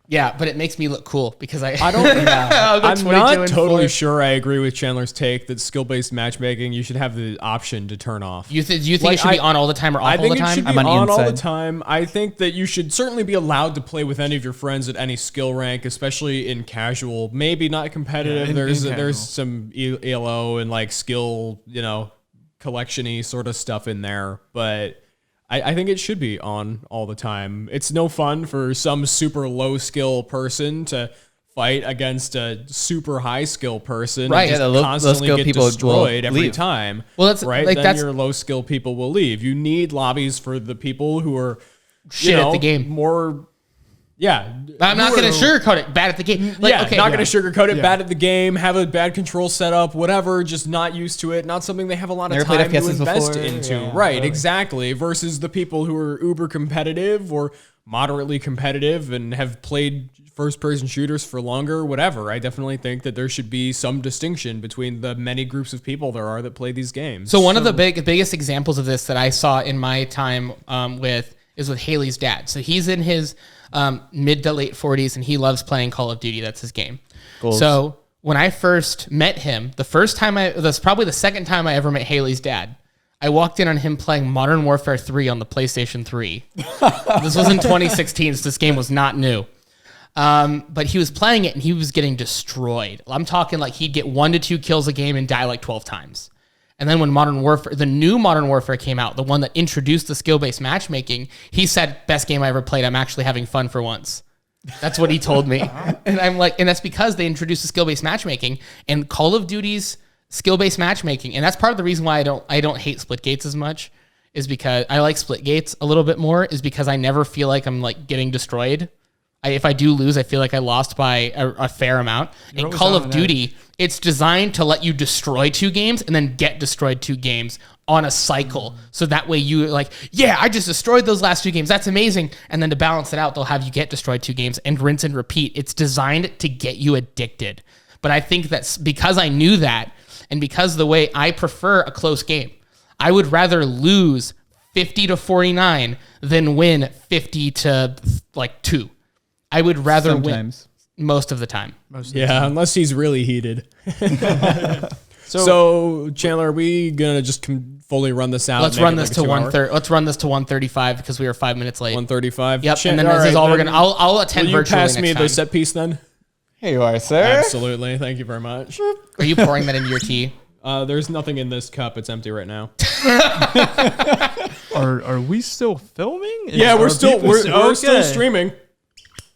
Yeah, but it makes me look cool because I I don't. I'll go I'm 22 not and totally 4. sure I agree with Chandler's take that skill-based matchmaking you should have the option to turn off. Do you think Like, it should be on all the time or off I all think the it time? should be I'm on on all the inside. time. I think that you should certainly be allowed to play with any of your friends at any skill rank, especially in casual. Maybe not competitive. Yeah, in there's casual. some ELO and like skill, collection-y sort of stuff in there, but I think it should be on all the time. It's no fun for some super low skill person to fight against a super high skill person. Right. And Yeah, just the low constantly skill get people will destroyed every leave. time. Well, that's- right. like, Then that's- your low skill people will leave. You need lobbies for the people who are Shit at the game. More. Yeah. I'm not going to sugarcoat it. Bad at the game. Like, Yeah, okay, not going to sugarcoat it. Yeah. Bad at the game, have a bad control setup, whatever. Just not used to it. Not something they have a lot of Never played time to FPSs invest before. into. Yeah, Right, totally. exactly. Versus the people who are uber competitive or moderately competitive and have played first-person shooters for longer. Whatever. I definitely think that there should be some distinction between the many groups of people there are that play these games. So one of the biggest examples of this that I saw in my time is with Haley's dad. So he's in his mid to late 40s and he loves playing Call of Duty. That's his game. Goals. So when I first met him, that's probably the second time I ever met Haley's dad. I walked in on him playing Modern Warfare 3 on the PlayStation 3. This was in 2016, so this game was not new. But he was playing it and he was getting destroyed. I'm talking like he'd get 1 to 2 kills a game and die like 12 times. And then when the new Modern Warfare came out, the one that introduced the skill-based matchmaking, he said, "Best game I ever played. I'm actually having fun for once." That's what he told me. And I'm like, and that's because they introduced the skill-based matchmaking and Call of Duty's skill-based matchmaking. And that's part of the reason why I don't hate Splitgates as much is because I like Splitgates a little bit more, is because I never feel like I'm like getting destroyed. If I do lose, I feel like I lost by a fair amount. In Call of Duty, it's designed to let you destroy 2 games and then get destroyed 2 games on a cycle. So that way you like, yeah, I just destroyed those last 2 games. That's amazing. And then to balance it out, they'll have you get destroyed 2 games and rinse and repeat. It's designed to get you addicted. But I think that's because I knew that, and because the way I prefer a close game, I would rather lose 50-49 than win 50-2. I would rather Sometimes. win most of the time. Unless he's really heated. So Chandler, are we gonna just fully run this out? Let's run this to 1:30. Let's run this to 1:35 because we were 5 minutes late. 1:35. Yep. And then this is all we're gonna. I'll attend Will you virtually pass next me time. the set piece then? Here you are, sir. Absolutely. Thank you very much. Are you pouring that into your tea? There's nothing in this cup. It's empty right now. Are we still filming? Yeah, we're still Okay. streaming.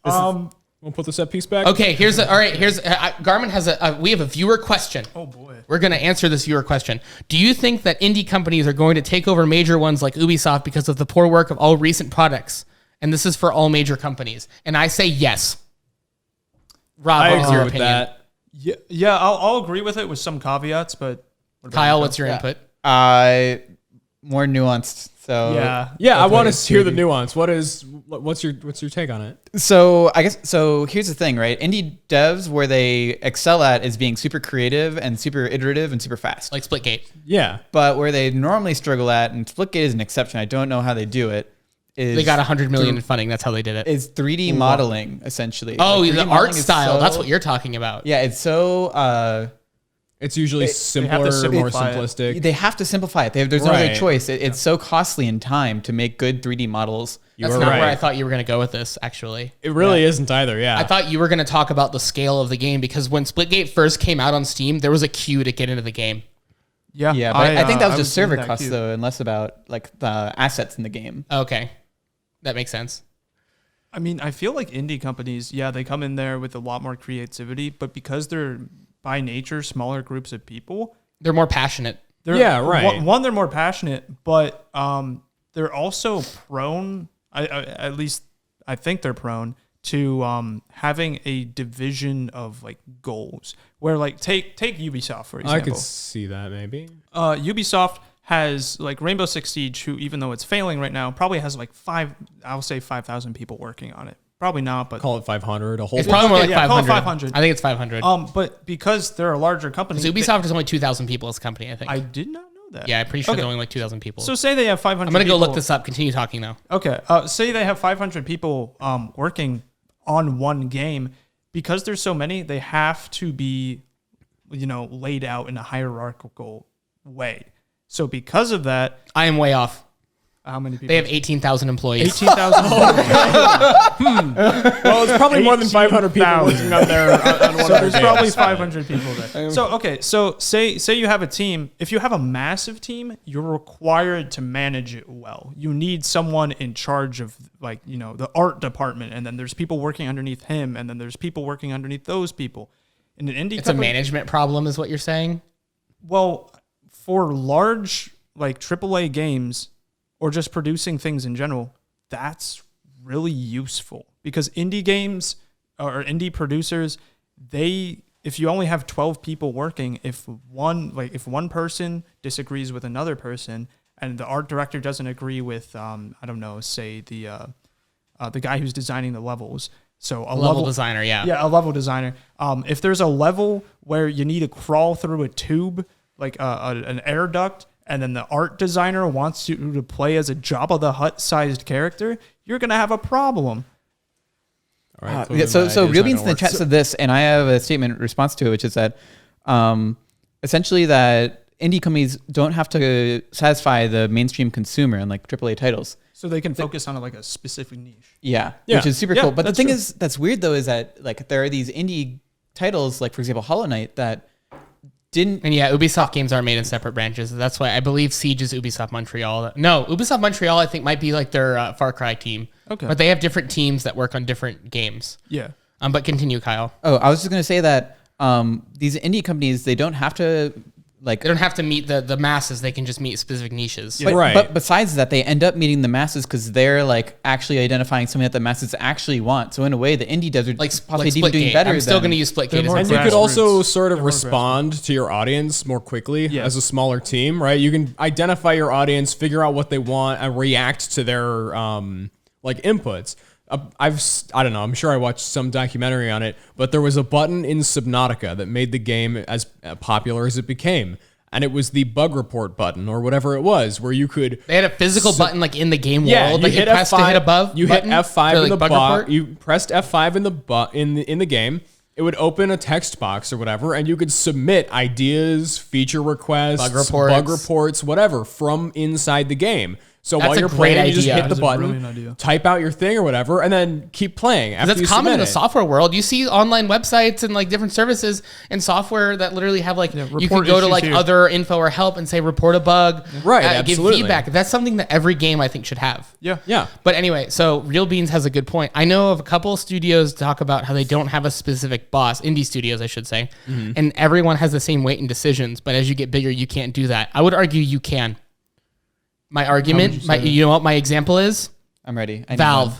We'll put the set piece back. Okay. Here's Garmin has we have a viewer question. Oh boy. We're going to answer this viewer question. Do you think that indie companies are going to take over major ones like Ubisoft because of the poor work of all recent products? And this is for all major companies. And I say yes. Rob, I what is agree your with opinion? that. Yeah, I'll agree with it with some caveats, but what about Kyle, you? what's your input? More nuanced. So Yeah, I want to hear the nuance. What's your take on it? So I guess here's the thing, right? Indie devs, where they excel at is being super creative and super iterative and super fast. Like Splitgate. Yeah. But where they normally struggle at, and Splitgate is an exception, I don't know how they do it, is They got $100 million in funding. That's how they did it. is 3D modeling essentially. Oh, Like, 3D the art modeling is style. so- That's what you're talking about. Yeah, it's so It's usually have to simpler, more simplify it. simplistic. they have to simplify it. There's no other Right. choice. It's so costly in time to make good 3D models. You That's were not right. where I thought you were going to go with this, actually. It really isn't either. Yeah. I thought you were going to talk about the scale of the game because when Splitgate first came out on Steam, there was a queue to get into the game. Yeah, Yeah, but I think that was just in server that costs queue. though, and less about like the assets in the game. Okay. That makes sense. I mean, I feel like indie companies, they come in there with a lot more creativity, but because they're by nature smaller groups of people, They're more passionate. Yeah, right. One, they're more passionate, but they're also prone. At least I think they're prone to having a division of like goals. Where like take Ubisoft for example. I could see that maybe. Ubisoft has like Rainbow Six Siege, who even though it's failing right now, probably has like 5,000 people working on it. Probably not, but Call it 500. A whole. It's probably more like yeah, call it 500. 500. I think it's 500. But because they're a larger company, Ubisoft is only 2,000 people as a company, I think. I did not know that. Yeah, I'm pretty sure Okay. they're only like 2,000 people. So say they have 500. I'm going to go people. look this up. Continue talking though. Okay. Say they have 500 people working on one game. Because there's so many, they have to be, laid out in a hierarchical way. So because of that, I am way off. how many people? They have 18,000 employees. 18,000. Well, it's probably more than 500 people 18,000. working on their on one So of there's their probably games. 500 people there. So okay, so say you have a team. If you have a massive team, you're required to manage it well. You need someone in charge of the art department, and then there's people working underneath him, and then there's people working underneath those people. In an indie It's a company, management problem is what you're saying? well, for large like AAA games or just producing things in general, that's really useful because indie games or indie producers, if you only have 12 people working, if one person disagrees with another person and the art director doesn't agree with say the guy who's designing the levels. So a Level designer, yeah. Yeah, a level designer. If there's a level where you need to crawl through a tube, like an air duct, and then the art designer wants you to play as a Jabba the Hutt-sized character, you're going to have a problem. All right, Yeah, so Real Beans in the chat said this, and I have a statement in response to it, which is that essentially that indie companies don't have to satisfy the mainstream consumer and like AAA titles. So they can focus on a specific niche. Yeah, Yeah. which is super Yeah, cool. But the that's thing true. is, that's weird though, is that like there are these indie titles, like for example, Hollow Knight, that didn't. And yeah, Ubisoft games are made in separate branches. That's why I believe Siege is Ubisoft Montreal. No, Ubisoft Montreal I think might be like their Far Cry team. Okay. But they have different teams that work on different games. Yeah. But continue, Kyle. Oh, I was just gonna say that these indie companies, they don't have to like They don't have to meet the masses. They can just meet specific niches. But, Right. but besides that, they end up meeting the masses because they're like actually identifying something that the masses actually want. So in a way, the indie devs are Like possibly even doing Splitgate. better. I'm still than- going to use Splitgate. more And as you an could grassroots. also sort of They're more respond to your audience more quickly Yeah. as a smaller team, right? You can identify your audience, figure out what they want, and react to their like inputs. I don't know. I'm sure I watched some documentary on it, but there was a button in Subnautica that made the game as popular as it became, and it was the bug report button or whatever it was, where you could. They had a physical button like in the game Yeah, world. you Like hit you press F5 to hit above. You hit button F5 to, in like, the bug bar. report. You pressed F5 in the game. It would open a text box or whatever, and you could submit ideas, feature requests, Bug reports. whatever from inside the game. So That's while a you're great playing, you just idea. hit the That's a button, brilliant idea. type out your thing or whatever, and then keep playing. After That's you common in submit the it. software world. You see online websites and like different services and software that literally have like you report could go to issues like here. other info or help and say report a bug, Right, give absolutely. feedback. That's something that every game I think should have. Yeah. Yeah. But anyway, so Real Beans has a good point. I know of a couple studios talk about how they don't have a specific boss, indie studios, I should say, and everyone has the same weight in decisions. But as you get bigger, you can't do that. I would argue you can. My argument, you know what my example is? I'm ready. I need Valve. one.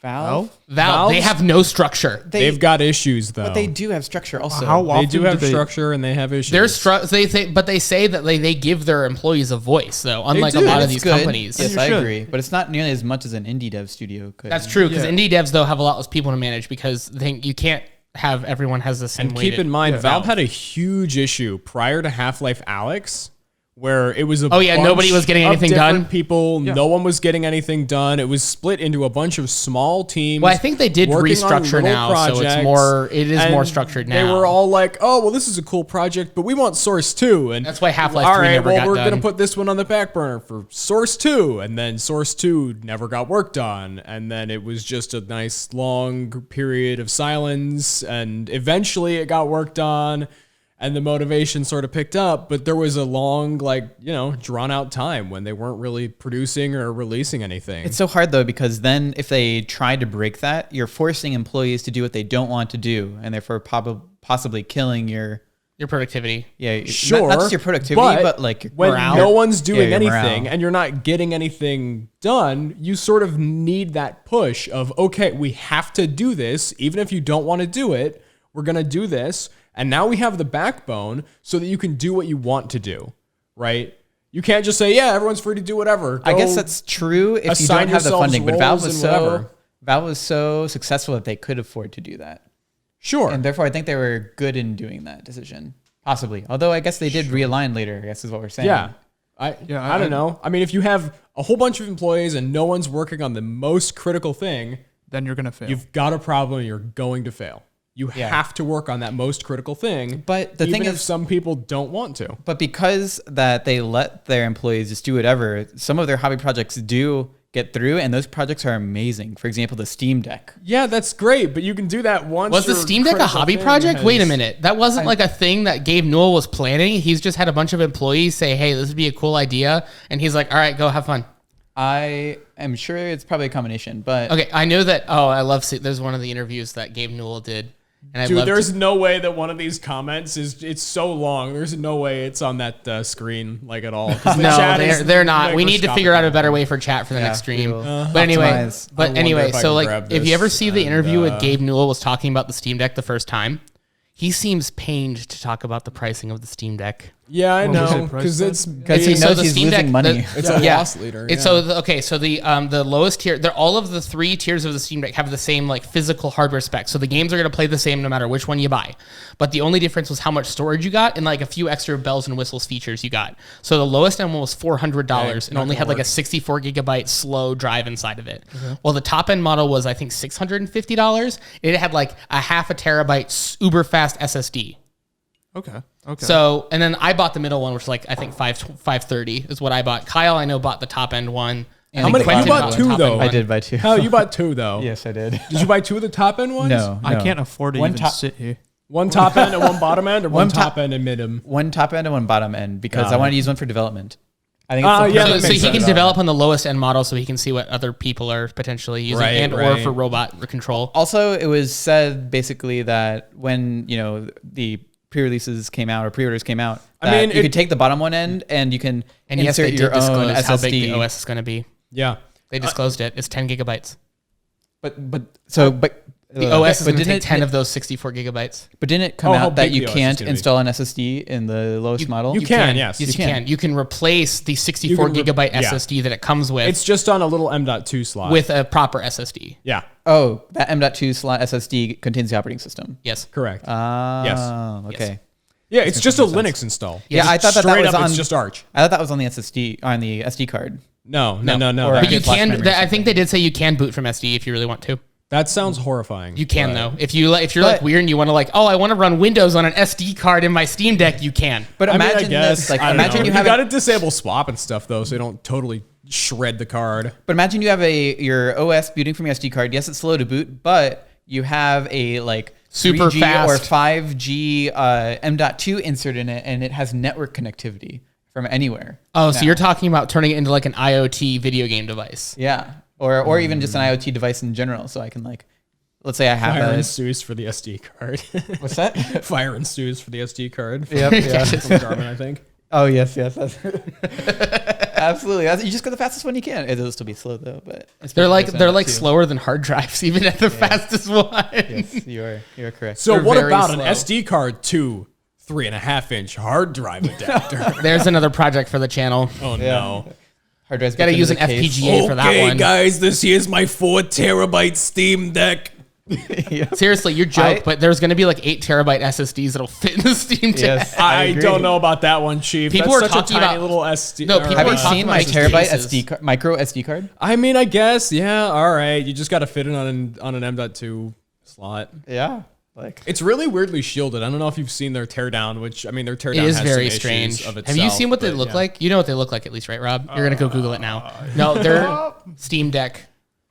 Valve. Valve. They Valve's- have no structure. They've got issues though. But they do have structure also. How They often do have they- structure and they have issues. But they say that they give their employees a voice, though. Unlike a do. lot of It's these good. companies. Yes, You I should. agree. But it's not nearly as much as an indie dev studio could. That's true because Yeah. indie devs though have a lot less people to manage because you can't have everyone has the same. And keep in mind, Valve had a huge issue prior to Half-Life Alyx, where it was a Oh, yeah, nobody bunch was getting of anything different done? People, no one was getting anything done. It was split into a bunch of small teams. Well, I think they did working on restructure little now, so it's more. It is and more structured now. They were all like, "Oh, well, this is a cool project, but we want Source 2." And That's why Half-Life all 3 right, never well, got we're done. gonna put this one on the back burner for Source 2, and then Source 2 never got worked on, and then it was just a nice long period of silence, and eventually it got worked on. And the motivation sort of picked up, but there was a long, drawn out time when they weren't really producing or releasing anything. It's so hard though because then if they try to break that, you're forcing employees to do what they don't want to do, and therefore possibly killing your productivity. Sure, not just your productivity, but like your when morale. no one's doing Yeah, your anything morale. and you're not getting anything done, you sort of need that push of, okay, we have to do this, even if you don't want to do it, we're gonna do this. And now we have the backbone so that you can do what you want to do, right? You can't just say, yeah, everyone's free to do whatever. I guess Go that's true if you assign don't have the yourselves funding. But Valve roles was and whatever. so successful that they could afford to do that, Sure. and therefore I think they were good in doing that decision. Possibly, although I guess they did realign later. I guess is what we're saying. Yeah. I don't know. I mean, if you have a whole bunch of employees and no one's working on the most critical thing, Then you're gonna fail. you've got a problem. You're going to fail. You have to work on that most critical thing. But the even thing if is- some people don't want to. But because that they let their employees just do whatever, some of their hobby projects do get through, and those projects are amazing. For example, the Steam Deck. Yeah, that's great, but you can do that once. Was the your Steam Deck a critical hobby thing project? Wait a has- minute. That wasn't like a thing that Gabe Newell was planning. He's just had a bunch of employees say, hey, this would be a cool idea. And he's like, all right, go have fun. I am sure it's probably a combination, but Okay, I know that. Oh, I love. There's one of the interviews that Gabe Newell did, and I Dude, love. there's no way that one of these comments it's so long. There's no way it's on that screen like at all. 'Cause the No, chat is they're not. We need to figure out a microscopic. better way for chat for the next stream. we will But anyway, optimize. I wonder if I so can like, grab if you this ever see the and, interview with Gabe Newell was talking about the Steam Deck the first time, he seems pained to talk about the pricing of the Steam Deck. Yeah, I What was know it priced because at? it's because he So knows the he's Steam losing Deck- money. it's a Yeah. loss leader. It's yeah. so the lowest tier, all of the 3 tiers of the Steam Deck have the same like physical hardware specs. So the games are going to play the same no matter which one you buy. But the only difference was how much storage you got and like a few extra bells and whistles features you got. So the lowest end one was $400 and not only gonna had like a work. 64 gigabyte slow drive inside of it. Well, the top end model was I think $650. It had like a half a terabyte uber fast SSD. Okay. So, and then I bought the middle one, which is like, I think 530 is what I bought. Kyle, I know, bought the top end one. And How I think many? You Quentin bought the two top end though. one. I did buy 2. Hell, you bought 2 though. Yes, I did. Did you buy 2 of the top end ones? No, I can't afford to One even top- sit here. One top end and one bottom end, or one One top- top end and mid. One top end and one bottom end because Got I it. wanted to use one for development. I think Ah, it's the yeah, perfect So that he makes can sense. develop on the lowest end model so he can see what other people are potentially using Right, and or right. for robot control. Also, it was said basically that when, the pre-releases came out or pre-orders came out, mean, you could take the bottom one end and you can And yes, insert they your did own disclose how big SSD. the OS is going to be. Yeah. They disclosed it. It's 10 gigabytes. But The OS is going to didn't take 10 of those 64 gigabytes. But didn't it come how out that big you the OS is can't gonna be. install an SSD in the lowest model? You can, yes. Yes, You you can. can. You can replace the 64 You can gigabyte yeah. SSD that it comes with It's just on a little M.2 slot. with a proper SSD. yeah, Oh, that M.2 slot SSD contains the operating system. Yes. correct. Oh, okay. Yeah, it's just a Linux install. Yeah, I thought that Straight was up, on. it's just Arch. I thought that was on the SD card. No. Or But you flash can. memory or I think they did say you can boot from SD if you really want to. That sounds horrifying. You can but- though. If you're like weird and you want to like, oh, I want to run Windows on an SD card in my Steam Deck, you can. But I mean, imagine I guess, this. Like, I don't imagine know. you have got to disable swap and stuff though, so you don't totally shred the card. But imagine you have your OS booting from your SD card. Yes, it's slow to boot, but you have a like Super 3G fast. or 5G M.2 insert in it, and it has network connectivity from anywhere. Oh, so now. you're talking about turning it into like an IoT video game device. Yeah, or even just an IoT device in general. So I can like, let's say I have Fire a ensues for the SD card. what's that? Fire ensues for the SD card. Yep, yeah. From Garmin, I think. Oh yes. That's, absolutely. You just go the fastest one you can. It'll still be slow though, but They're like M.2. slower than hard drives, even at the fastest one. Yes, you are correct. So They're what very about slow. an SD card to 3.5-inch hard drive adapter? There's another project for the channel. Oh Yeah. no. Hard drives. Got to built use an into the case. FPGA for that Okay, one. guys, this here's my 4 terabyte Steam Deck. Seriously, you're joke, but there's going to be like 8 terabyte SSDs that'll fit in the Steam Deck. Yes. I agree. don't know about that one, Chief. People That's are such talking a tiny about- little SD. No, people Have are you talking seen about my these terabyte cases. SD micro SD card? I mean, I guess, yeah, all right. You just got to fit it on an M.2 slot. Yeah. Like It's really weirdly shielded. I don't know if you've seen their teardown, which I mean, their teardown It is has very some strange. issues of Have itself, you seen what they but look yeah. like? You know what they look like at least, right, Rob? You're going to go Google it now. No, they're Steam Deck.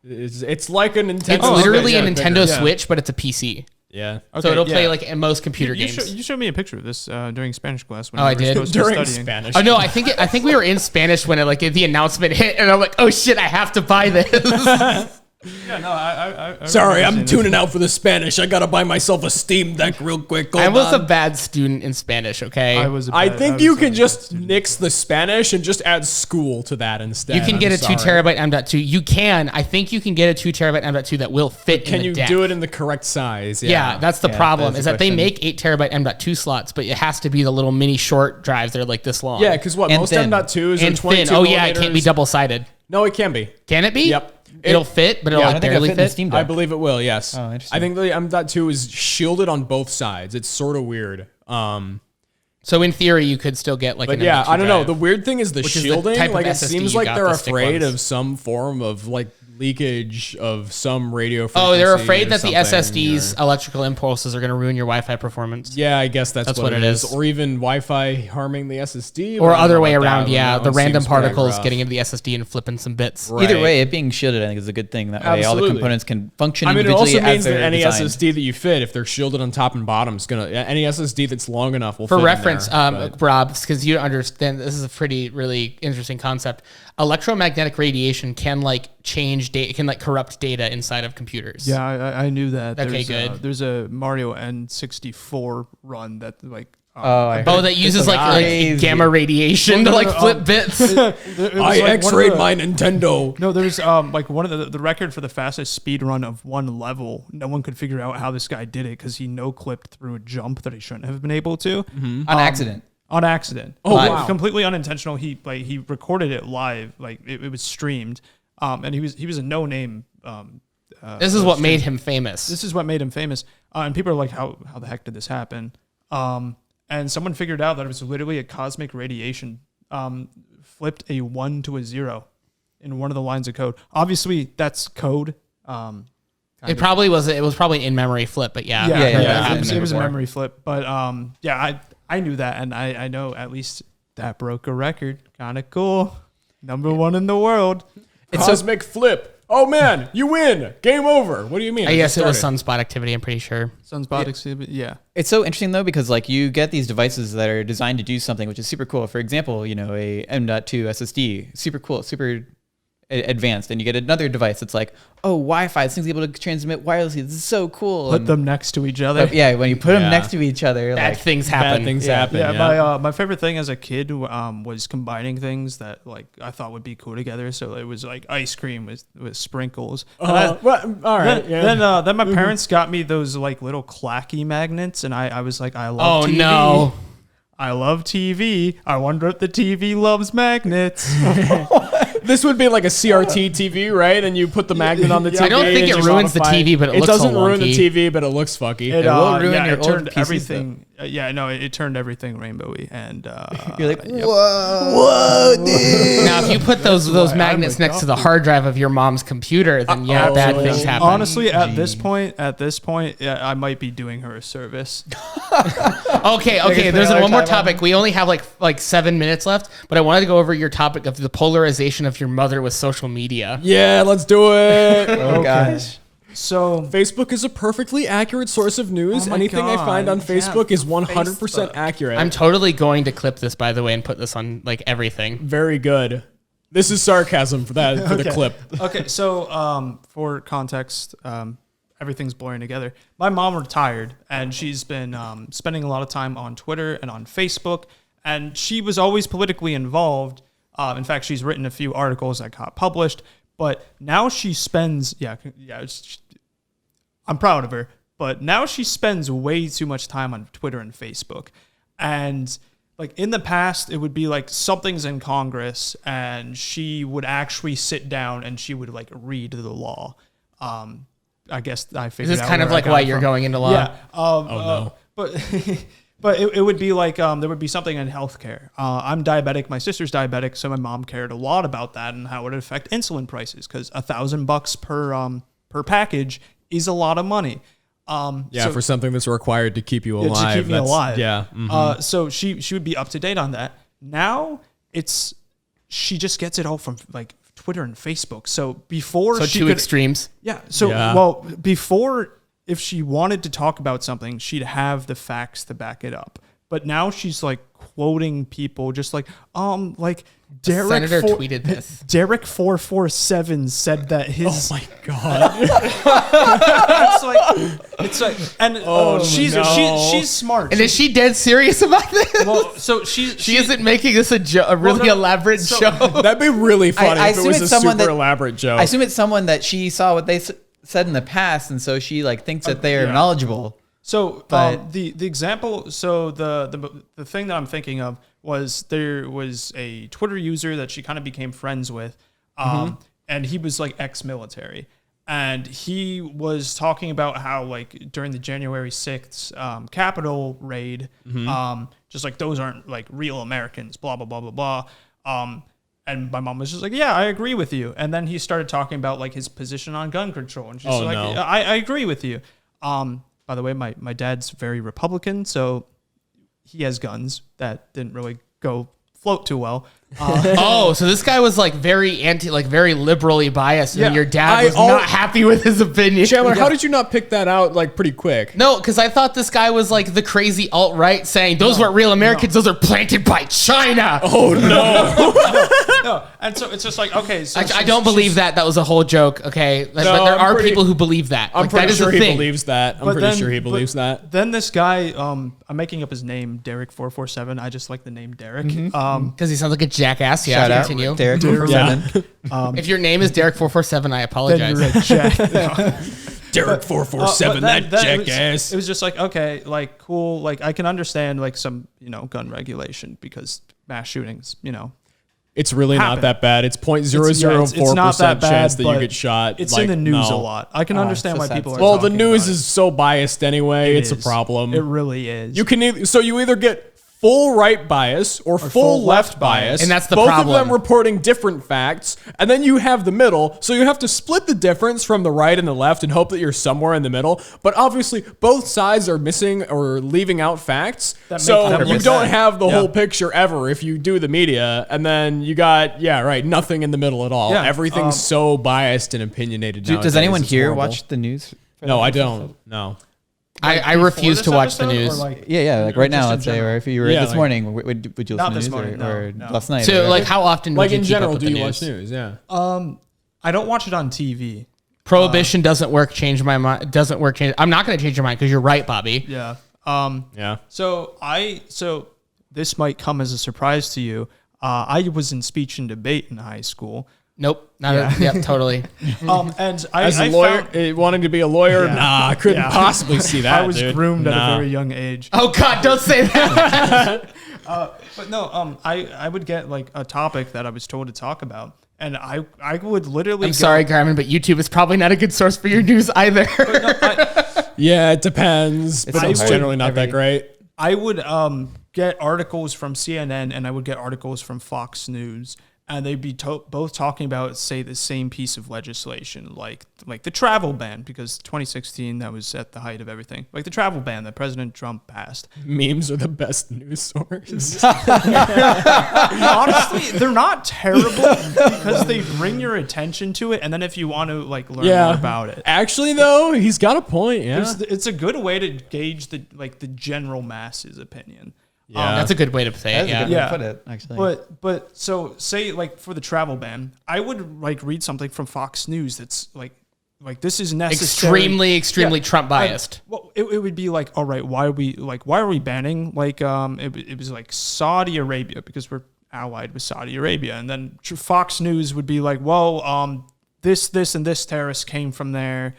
It's like a Nintendo. It's literally yeah, a Nintendo bigger. Switch, but it's a PC. Yeah. So it'll play yeah. like in most computer You games. you showed me a picture of this during Spanish class. When Oh, we I were did? supposed to be During studying. Spanish. Oh no, I think we were in Spanish when it like the announcement hit, and I'm like, oh shit, I have to buy this. Yeah, no, I Sorry, remember I'm seeing tuning out for the Spanish. I gotta buy myself a Steam Deck real quick. I Hold was a on. bad student in Spanish. Okay, I was. I think you can just nix the Spanish and just add school to that instead. You can get a 2 terabyte M.2. You can. I think you can get a 2 terabyte M.2 that will fit Can in the you deck. do it in the correct size? Yeah, that's the Yeah, problem. that's Is the that they question. make 8 terabyte M.2 slots, but it has to be the little mini short drives that are like this long. Yeah, because what And most thin. M.2s are and 22 thin. Oh yeah, it can't be millimeters. double sided. No, it can be. Can it be? Yep. It'll fit, but it'll I like don't think barely it'll fit in the fit. Steam I Deck. believe it will. Yes. Oh, interesting. I think the M.2 is shielded on both sides. It's sort of weird. So in theory, you could still get like But an yeah, M.2 I don't know. drive. The weird thing is the Which is the shielding. type of Like it SSD seems you like got, they're the stick afraid ones. of some form of like leakage of some radio. Oh, they're frequency afraid or that the something, SSD's electrical impulses are going to ruin your Wi-Fi performance. Yeah, I guess that's what it is. is. Or even Wi-Fi harming the SSD. Or but I don't other know way about that around, one. yeah. That The one random seems pretty particles rough. getting into the SSD and flipping some bits. Right. Either way, it being shielded, I think, is a good thing. That way, all the Absolutely. components can function I mean, it individually also means as that they're any designed. SSD that you fit, if they're shielded on top and bottom, is gonna any SSD that's long enough will For fit in reference, there, but- Rob, because you understand, this is a pretty, really interesting concept. Electromagnetic radiation can like change data, can like corrupt data inside of computers. Yeah, I knew that. Okay, There's, good. There's a Mario N64 run that like. Oh, that uses like crazy. gamma radiation to like flip bits. I X-rayed my Nintendo. No, there's like one of the record for the fastest speed run of one level. No one could figure out how this guy did it because he no clipped through a jump that he shouldn't have been able to on accident. on accident. Oh, Like, wow. completely unintentional. He recorded it live, like it was streamed, and he was a no name. This is what made him famous. This is what made him famous, and people are like, how the heck did this happen? And someone figured out that it was literally a cosmic radiation flipped a 1 to a 0 in one of the lines of code. Obviously, that's code. It probably was. It was probably an in-memory flip, but yeah, Yeah, I've heard yeah, that yeah. happen It was a before. memory flip, but yeah, I knew that, and I know at least that broke a record. Kind of cool. Number 1 in the world. It's Cosmic flip. Oh man, you win. Game over. What do you mean? I guess it was started. sunspot activity. I'm pretty sure. Sunspot exhibit. Yeah. It's so interesting though because like you get these devices that are designed to do something which is super cool. For example, a M.2 SSD, super cool, super advanced, and you get another device that's like, oh, Wi-Fi, this thing's able to transmit wirelessly. This is so cool. Put them next to each other. But yeah, when you put them next to each other, Bad like, things happen. Bad things happen. Yeah, my favorite thing as a kid was combining things that like I thought would be cool together. So it was like ice cream with sprinkles. Well, all right. Then my parents got me those like little clacky magnets, and I was like, I love Oh TV. no. I love TV. I wonder if the TV loves magnets. This would be like a CRT TV, right? And you put the magnet on the TV. I don't think and it you ruins the modify TV, but it looks doesn't so ruin the wonky. TV, but it looks fucky. It will ruin your it old turned PCs, everything. It turned everything rainbowy, and you're like, yep. whoa, dude. Now, if you put those why I'm magnets like, next to the hard drive of your mom's computer, then bad things happen. Honestly, at this point, yeah, I might be doing her a service. Okay. There's one more topic. We only have like 7 minutes left, but I wanted to go over your topic of the polarization of your mother with social media. Yeah, let's do it. Oh gosh. So Facebook is a perfectly accurate source of news. Oh my Anything I find on God, Facebook yeah, is 100% Facebook. accurate. I'm totally going to clip this, by the way, and put this on like everything. very good. This is sarcasm for the clip. okay, so for context, everything's blurring together. My mom retired, and she's been spending a lot of time on Twitter and on Facebook, and she was always politically involved. In fact, she's written a few articles that got published, but now she spends, I'm proud of her, but now she spends way too much time on Twitter and Facebook. And like in the past, it would be like something's in Congress and she would actually sit down and she would like read the law. I guess I figured Is this out kind of where I like got why it you're from. going into law? Yeah. no. But it would be like there would be something in healthcare. I'm diabetic. My sister's diabetic, so my mom cared a lot about that and how it would affect insulin prices because $1,000 per package is a lot of money. For something that's required to keep you alive. to keep me alive. Yeah. Mhm. So she would be up to date on that. Now she just gets it all from like Twitter and Facebook. So before So she two could, extremes. yeah. So well before, if she wanted to talk about something, she'd have the facts to back it up. But now she's like quoting people, just like Derek. Senator tweeted this. Derek 447 said that his. Oh my God. it's like, and she's smart. And is she dead serious about this? well, so she isn't making this a really elaborate show. That'd be really funny I if it assume was a it's someone super that- elaborate joke. I assume it's someone that she saw what they said in the past, and so she like thinks that they are knowledgeable. So But- the example, so the thing that I'm thinking of was there was a Twitter user that she kind of became friends with, and he was like ex-military, and he was talking about how like during the January 6th Capitol raid, just like those aren't like real Americans, blah blah blah blah blah. And my mom was just like, yeah, I agree with you. And then he started talking about like his position on gun control, and she's like, no. I agree with you. By the way, my dad's very Republican, so he has guns. That didn't really go float too well. So this guy was like very very liberally biased, and Yeah, your dad was not happy with his opinion. Chandler, how did you not pick that out like pretty quick? No, because I thought this guy was like the crazy alt-right saying those weren't real Americans, those are planted by China. Oh no. No, and so it's just like, okay. So I don't believe that was a whole joke, okay? But there I'm are pretty- people who believe that. I'm Like, pretty that is sure a he thing. believes that. I'm But pretty then- sure he but believes that. Then this guy, I'm making up his name, Derek 447. I just like the name Derek. Because he sounds like a jackass. Yeah, Shout out, continue. Derek. If your name is Derek447, I apologize. Then you're a jack. Derek 447, But that it was- jackass. It was just like, okay, like cool. Like I can understand like some, gun regulation because mass shootings, It's really not happen. that bad. It's It's not 0.004% that bad, chance that you but get shot. It's Like, in the news no. a lot. I can understand so why sad. people are Well, the talking news about is so biased anyway. it. It's a It is. problem. It really is. You can you either get full right bias or full full left left bias, bias. And that's the both problem. of them reporting different facts, and then you have the middle. So you have to split the difference from the right and the left and hope that you're somewhere in the middle. But obviously, both sides are missing or leaving out facts. So that you makes don't sense. have the whole picture ever if you do the media, and then you got nothing in the middle at all. Yeah, Everything's so biased and opinionated. Does nowadays. anyone It's here horrible. watch the news? No, I don't. No. I before refuse this to watch the episode, or, news. like, Yeah, like or right now, just in let's say, or general? if you were Yeah, this like- morning, would you Not listen this to the morning, news or no. last night? So or like, how often Like would you in keep general, up with do the you news? watch news? Yeah. I don't watch it on TV. Prohibition doesn't work. Change my mind. Doesn't work. Change. I'm not going to change your mind because you're right, Bobby. Yeah. Yeah. So this might come as a surprise to you. I was in speech and debate in high school. Nope. Not yeah, totally. And I, As a I lawyer, found- wanting to be a lawyer, Yeah. nah, I couldn't Yeah. possibly see that. I was dude. groomed at Nah. a very young age. Oh God, don't say that. But no, I would get like a topic that I was told to talk about, and I would literally. I'm sorry, Garmin, but YouTube is probably not a good source for your news either. Yeah, it depends, but it's hard. generally not that great. I would get articles from CNN and I would get articles from Fox News, and they'd be both talking about, say, the same piece of legislation, like the travel ban, because 2016, that was at the height of everything, like the travel ban that President Trump passed. Memes are the best news source. Honestly, they're not terrible because they bring your attention to it, and then if you want to like learn more about it, Actually, though, he's got a point. Yeah. it's a good way to gauge the general masses opinion. Yeah. That's a good way to say it. That's a Yeah. good way Yeah. to put it, actually. But so say like for the travel ban, I would like read something from Fox News that's like this is necessary. Extremely Trump biased. Well, it would be like, all right, why are we banning like it was like Saudi Arabia because we're allied with Saudi Arabia, and then Fox News would be like, well, this and this terrorist came from there.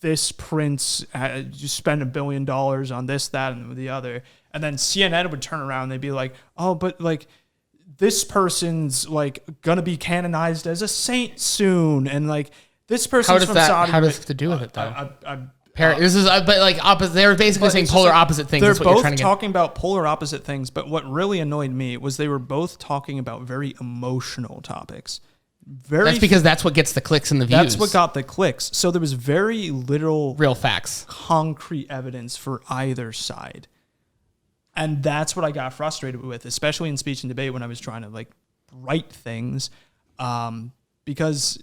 This prince you spend $1 billion on this, that, and the other. And then CNN would turn around and they'd be like, oh, but like this person's like gonna be canonized as a saint soon, and like this person's from Saudi. How does it have to do with it though? This is but like opposite. They're basically saying it's just polar like, opposite things. They're That's what you're both trying to get. talking about polar opposite things, but what really annoyed me was they were both talking about very emotional topics. That's because that's what gets the clicks and the views. That's what got the clicks. So there was very little real facts, concrete evidence for either side. And that's what I got frustrated with, especially in speech and debate when I was trying to like write things, because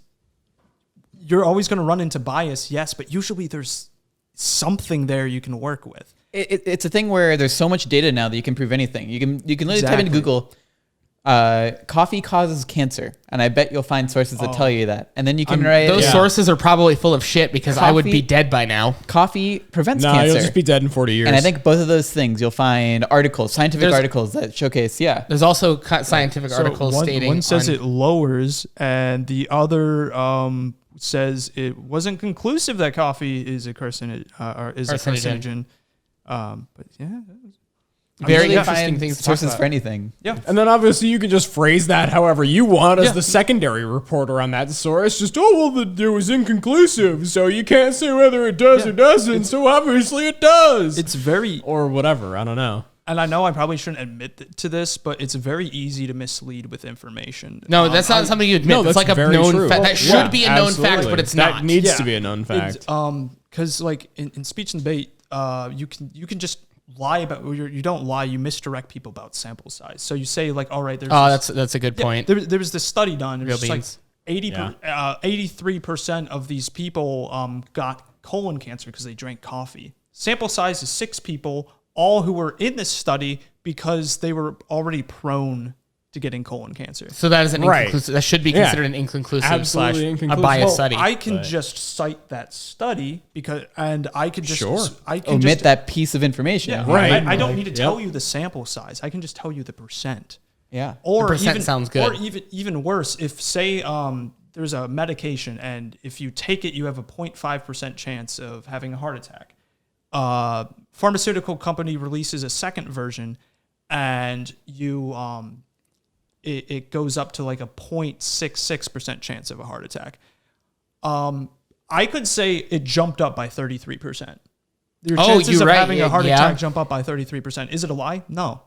you're always going to run into bias, yes, but usually there's something there you can work with. It's a thing where there's so much data now that you can prove anything. You can literally type into Exactly. Google, coffee causes cancer, and I bet you'll find sources that tell you that. And then you can write those sources are probably full of shit because I would be Coffee- dead by now. coffee prevents Nah, cancer. you'll just be dead in 40 years. And I think both of those things you'll find scientific articles that showcase. Yeah, There's also scientific articles stating one says on- it lowers, and the other says it wasn't conclusive that coffee is a carcinogen. But yeah, very Really interesting find things to talk sources about. for anything. yeah. And then obviously you can just phrase that however you want as Yeah. the secondary reporter on that source. Just, it was inconclusive, so you can't say whether it does or doesn't, so obviously it does. It's very, or whatever, I don't know. and I know I probably shouldn't admit to this, but it's very easy to mislead with information. No, that's not something you admit. No, it's that's like a very known true. fact. That Yeah, should be a known fact, absolutely. but it's that not. needs Yeah. to be a known fact. Because like in speech and debate, you can just lie about, or you don't lie, you misdirect people about sample size. So you say like, all right, there's Oh, this- that's a good point. There was this study done. It Real was just like beans. 83% of these people got colon cancer because they drank coffee. Sample size is 6 people, all who were in this study because they were already prone to getting colon cancer. So that is an Right. inconclusive. That should be Yeah. considered an inconclusive Absolutely / inconclusive. a biased Well, study. I can just cite that study I could just Sure. I can Omit just that piece of information. yeah, Right. I don't need to tell Yep. you the sample size. I can just tell you the percent. Yeah. Or percent even, sounds good. Or even worse, if say there's a medication and if you take it, you have a 0.5% chance of having a heart attack. Pharmaceutical company releases a second version, and it goes up to like a 0.66% chance of a heart attack. I could say it jumped up by 33%. Your chances you're of right. having a heart Yeah. attack jump up by 33%. Is it a lie? No.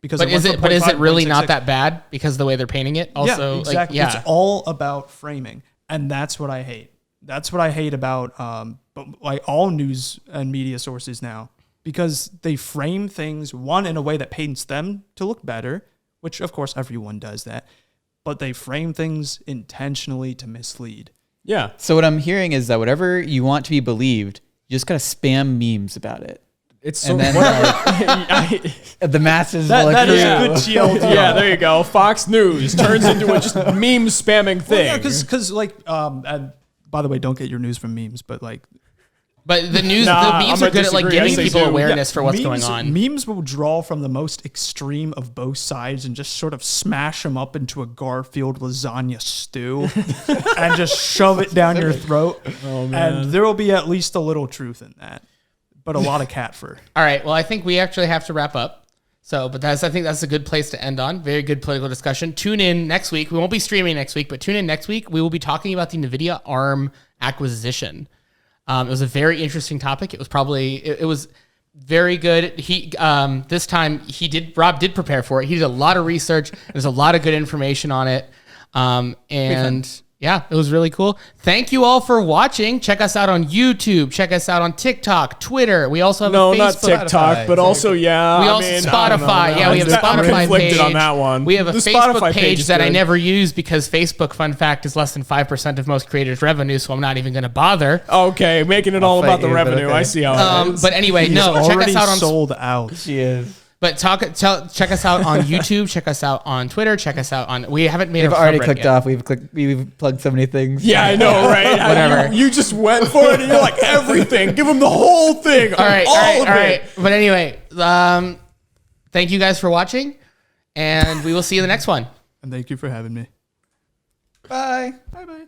Because but went is from it? But is 0.5 it really to not 0.66. that bad because of the way they're painting it? Also, Yeah, exactly. Like, It's all about framing, and that's what I hate. That's what I hate about but like all news and media sources now, because they frame things one in a way that paints them to look better, which of course everyone does that, but they frame things intentionally to mislead. Yeah. So what I'm hearing is that whatever you want to be believed, You just gotta spam memes about it. It's so And then the masses will That is accrue. a good TLDR. yeah, there you go. Fox News turns into a just meme spamming thing. Yeah, because like, and by the way, don't get your news from memes, but like, But the news, Nah, the memes I'm are good at like gonna disagree. giving I say people so. awareness for what's memes, going on. Memes will draw from the most extreme of both sides and just sort of smash them up into a Garfield lasagna stew and just shove it down your throat. Oh, man. And there will be at least a little truth in that, but a lot of cat fur. All right. Well, I think we actually have to wrap up. So, but I think that's a good place to end on. Very good political discussion. Tune in next week. We won't be streaming next week, but tune in next week. We will be talking about the NVIDIA ARM acquisition. It was a very interesting topic. It was it was very good. This time Rob did prepare for it. He did a lot of research. There's a lot of good information on it. And yeah, it was really cool. Thank you all for watching. Check us out on YouTube. Check us out on TikTok, Twitter. We also have a Facebook. not TikTok, but also We also Spotify. Yeah, we have a I'm Spotify conflicted page. on that one. We have a The Facebook Spotify page is that I good. never use because Facebook, fun fact, is less than 5% of most creators' revenue, so I'm not even going to bother. Okay, making it all fight about the you, but revenue. okay. I see how it is. But anyway, He's no, check us already out on sold out. She is. But check us out on YouTube. Check us out on Twitter. Check us out on. We haven't made. We've a already subreddit clicked yet. off. We've plugged so many things. Yeah, I know, right? Whatever. You just went for it, and you're like, everything. Give them the whole thing. All right, all of it. But anyway, thank you guys for watching, and we will see you in the next one. And thank you for having me. Bye. Bye bye.